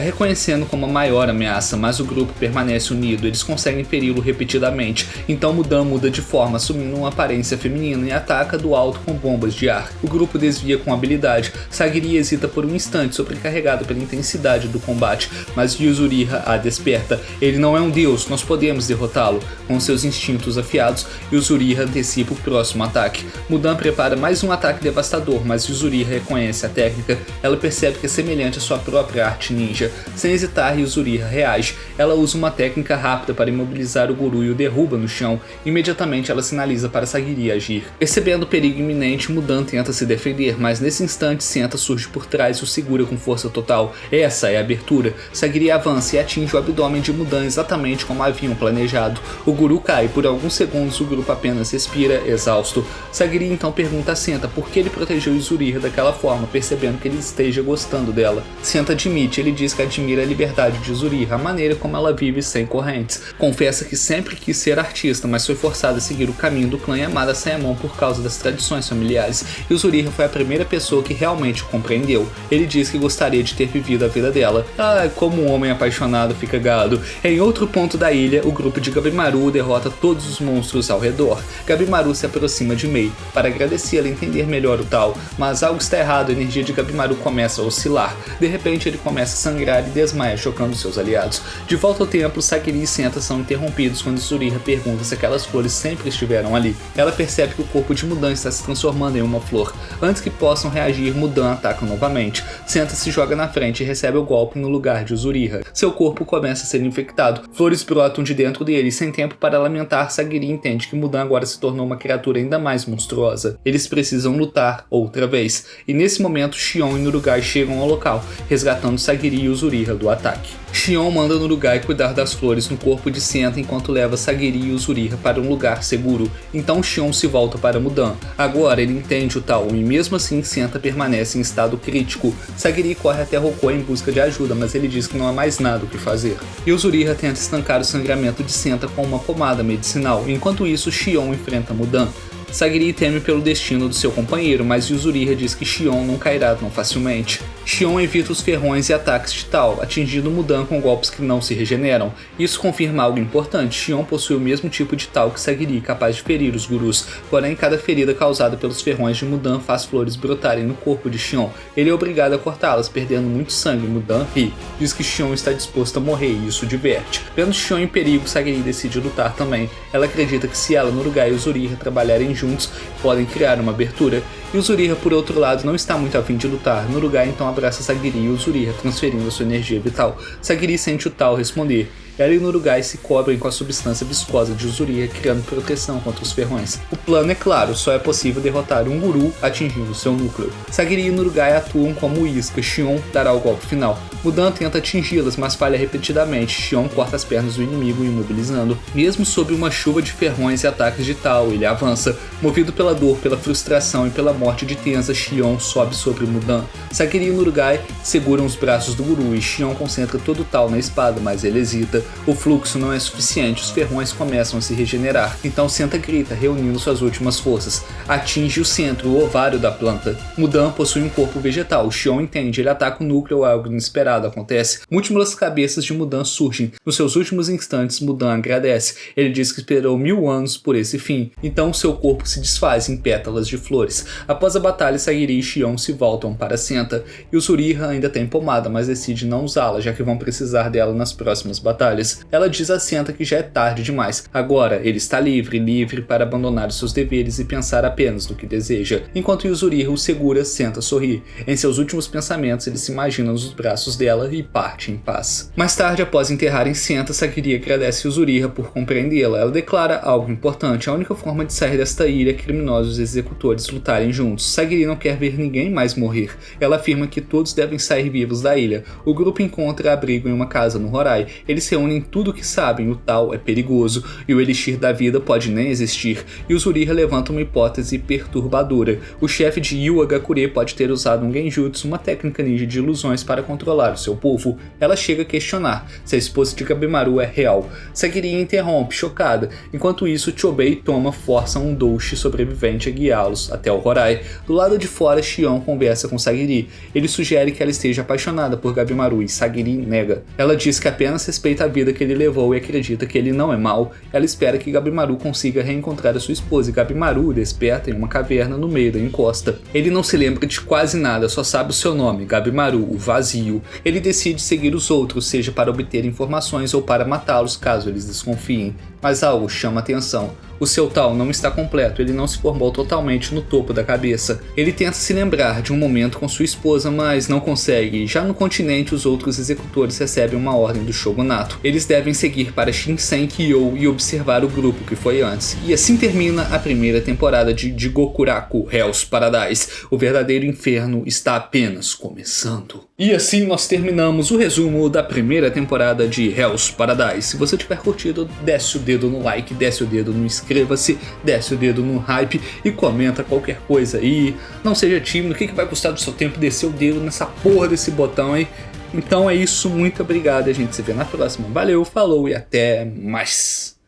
reconhecendo como a maior ameaça, mas o grupo permanece unido, eles conseguem feri-lo repetidamente. Então Mudan muda de forma, assumindo uma aparência feminina e ataca do alto com bombas de ar. O grupo desvia com habilidade. Sagiri hesita por um instante, sobrecarregado pela intensidade do combate, mas Yuzuriha a desperta. Ele não é um deus, nós podemos derrotá-lo. Com seus instintos afiados, Yuzuriha antecipa o próximo ataque. Mudan prepara mais um ataque devastador, mas Yuzuriha reconhece a técnica. Ela percebe que é semelhante à sua própria arte ninja. Sem hesitar, Yuzuriha reage. Ela usa uma técnica rápida para imobilizar o guru e o derruba no chão. Imediatamente ela sinaliza para Sagiri agir. Percebendo o perigo iminente, Mudan tenta se defender, mas nesse instante Senta surge por trás e o segura com força total. Essa é a abertura. Sagiri avança e atinge o abdômen de Mudan exatamente como haviam planejado. O guru cai, por alguns segundos o grupo apenas respira, exausto. Sagiri então pergunta a Senta por que ele protegeu Yuzuriha daquela forma, percebendo que ele esteja gostando dela. Senta admite, ele diz que admira a liberdade de Yuzuriha, a maneira como ela vive sem correntes. Confessa que sempre quis ser artista, mas foi forçado a seguir o caminho do clã Yamada Sayamon por causa das tradições familiares. Yuzuriha foi a primeira pessoa que realmente o compreendeu. Ele diz que gostaria de ter vivido a vida dela. Como um homem apaixonado fica gado. Em outro ponto da ilha, o grupo de Gabimaru derrota todos os monstros ao redor. Gabimaru se aproxima de Mei para agradecê-la e entender melhor o tal, mas algo está errado, a energia de Gabimaru começa a oscilar. De repente ele começa a sangrar e desmaia, chocando seus aliados. De volta ao templo, Sagiri e Senta são interrompidos quando Yuzuriha pergunta se aquelas flores sempre estiveram ali. Ela percebe que o corpo de Mudan está se transformando em uma flor. Antes que possam reagir, Mudan ataca novamente. Senta se joga na frente e recebe o golpe no lugar de Yuzuriha. Seu corpo começa a ser infectado. Flores brotam de dentro dele e, sem tempo para lamentar, Sagiri entende que Mudan agora se tornou uma criatura ainda mais monstruosa. Eles precisam lutar outra vez. E nesse momento, Shion e Nurugai chegam ao local, resgatando Sagiri e Yuzuriha do ataque. Shion manda Nurugai cuidar das flores no corpo de Senta enquanto leva Sagiri e Yuzuriha para um lugar seguro. Então Shion se volta para Mudan. Agora ele entende o tal, e mesmo assim Senta permanece em estado crítico. Sagiri corre até Roku em busca de ajuda, mas ele diz que não há mais nada o que fazer. Yuzuriha tenta estancar o sangramento de Senta com uma pomada medicinal. Enquanto isso, Shion enfrenta Mudan. Sagiri teme pelo destino do seu companheiro, mas Yuzuriha diz que Shion não cairá tão facilmente. Shion evita os ferrões e ataques de Tal, atingindo Mudan com golpes que não se regeneram. Isso confirma algo importante, Shion possui o mesmo tipo de Tal que Sagiri, capaz de ferir os gurus, porém cada ferida causada pelos ferrões de Mudan faz flores brotarem no corpo de Shion. Ele é obrigado a cortá-las, perdendo muito sangue. Mudan ri, diz que Shion está disposto a morrer e isso diverte. Vendo Shion em perigo, Sagiri decide lutar também. Ela acredita que se ela, Nurugai e Yuzuriha trabalharem juntos, podem criar uma abertura. Yuzuriha, por outro lado, não está muito afim de lutar. Nurugai então abraça Sagiri e Yuzuriha, transferindo sua energia vital. Sagiri sente o Tal responder. Ela e Nurugai se cobrem com a substância viscosa de Uzuriha, criando proteção contra os ferrões. O plano é claro, só é possível derrotar um guru atingindo seu núcleo. Sagiri e Nurugai atuam como isca, Shion dará o golpe final. Mudan tenta atingi-las, mas falha repetidamente. Shion corta as pernas do inimigo, imobilizando. Mesmo sob uma chuva de ferrões e ataques de Tao, ele avança. Movido pela dor, pela frustração e pela morte de Tenza, Shion sobe sobre Mudan. Sagiri e Nurugai seguram os braços do guru e Shion concentra todo o Tao na espada, mas ele hesita. O fluxo não é suficiente, os ferrões começam a se regenerar. Então Senta grita, reunindo suas últimas forças. Atinge o centro, o ovário da planta. Mudan possui um corpo vegetal. Shion entende, ele ataca o núcleo, algo inesperado acontece. Múltiplas cabeças de Mudan surgem. Nos seus últimos instantes, Mudan agradece. Ele diz que esperou 1000 anos por esse fim. Então seu corpo se desfaz em pétalas de flores. Após a batalha, Sagiri e Shion se voltam para Senta. E Uzuriha ainda tem pomada, mas decide não usá-la, já que vão precisar dela nas próximas batalhas. Ela diz a Senta que já é tarde demais. Agora, ele está livre para abandonar os seus deveres e pensar apenas no que deseja. Enquanto Uzuriha o segura, Senta sorri. Em seus últimos pensamentos, ele se imagina nos braços dela e parte em paz. Mais tarde, após enterrarem Senta, Sagiri agradece Uzuriha por compreendê-la. Ela declara algo importante: a única forma de sair desta ilha é criminosos e executores lutarem juntos. Sagiri não quer ver ninguém mais morrer. Ela afirma que todos devem sair vivos da ilha. O grupo encontra abrigo em uma casa no Horai. Eles reúnem tudo o que sabem: o Tao é perigoso e o Elixir da Vida pode nem existir. E Uzuriha levanta uma hipótese perturbadora: o chefe de Yu Agakure pode ter usado um genjutsu, uma técnica ninja de ilusões, para controlar o seu povo. Ela chega a questionar se a esposa de Gabimaru é real. Sagiri interrompe, chocada. Enquanto isso, Chobei e Toma forçam um douche sobrevivente a guiá-los até o Horai. Do lado de fora, Shion conversa com Sagiri. Ele sugere que ela esteja apaixonada por Gabimaru e Sagiri nega. Ela diz que apenas respeita a vida que ele levou e acredita que ele não é mau. Ela espera que Gabimaru consiga reencontrar a sua esposa e Gabimaru desperta em uma caverna no meio da encosta. Ele não se lembra de quase nada, só sabe o seu nome, Gabimaru, o vazio. Ele decide seguir os outros, seja para obter informações ou para matá-los caso eles desconfiem. Mas algo chama atenção. O seu Tao não está completo, ele não se formou totalmente no topo da cabeça. Ele tenta se lembrar de um momento com sua esposa, mas não consegue. Já no continente, os outros executores recebem uma ordem do shogunato. Eles devem seguir para Shinsen-kyo e observar o grupo que foi antes. E assim termina a primeira temporada de Jigokuraku Hell's Paradise. O verdadeiro inferno está apenas começando. E assim nós terminamos o resumo da primeira temporada de Hell's Paradise. Se você tiver curtido, desce o dedo no like, desce o dedo no inscreva-se, desce o dedo no hype e comenta qualquer coisa aí. Não seja tímido, o que vai custar do seu tempo descer o dedo nessa porra desse botão aí? Então é isso, muito obrigado, a gente se vê na próxima. Valeu, falou e até mais!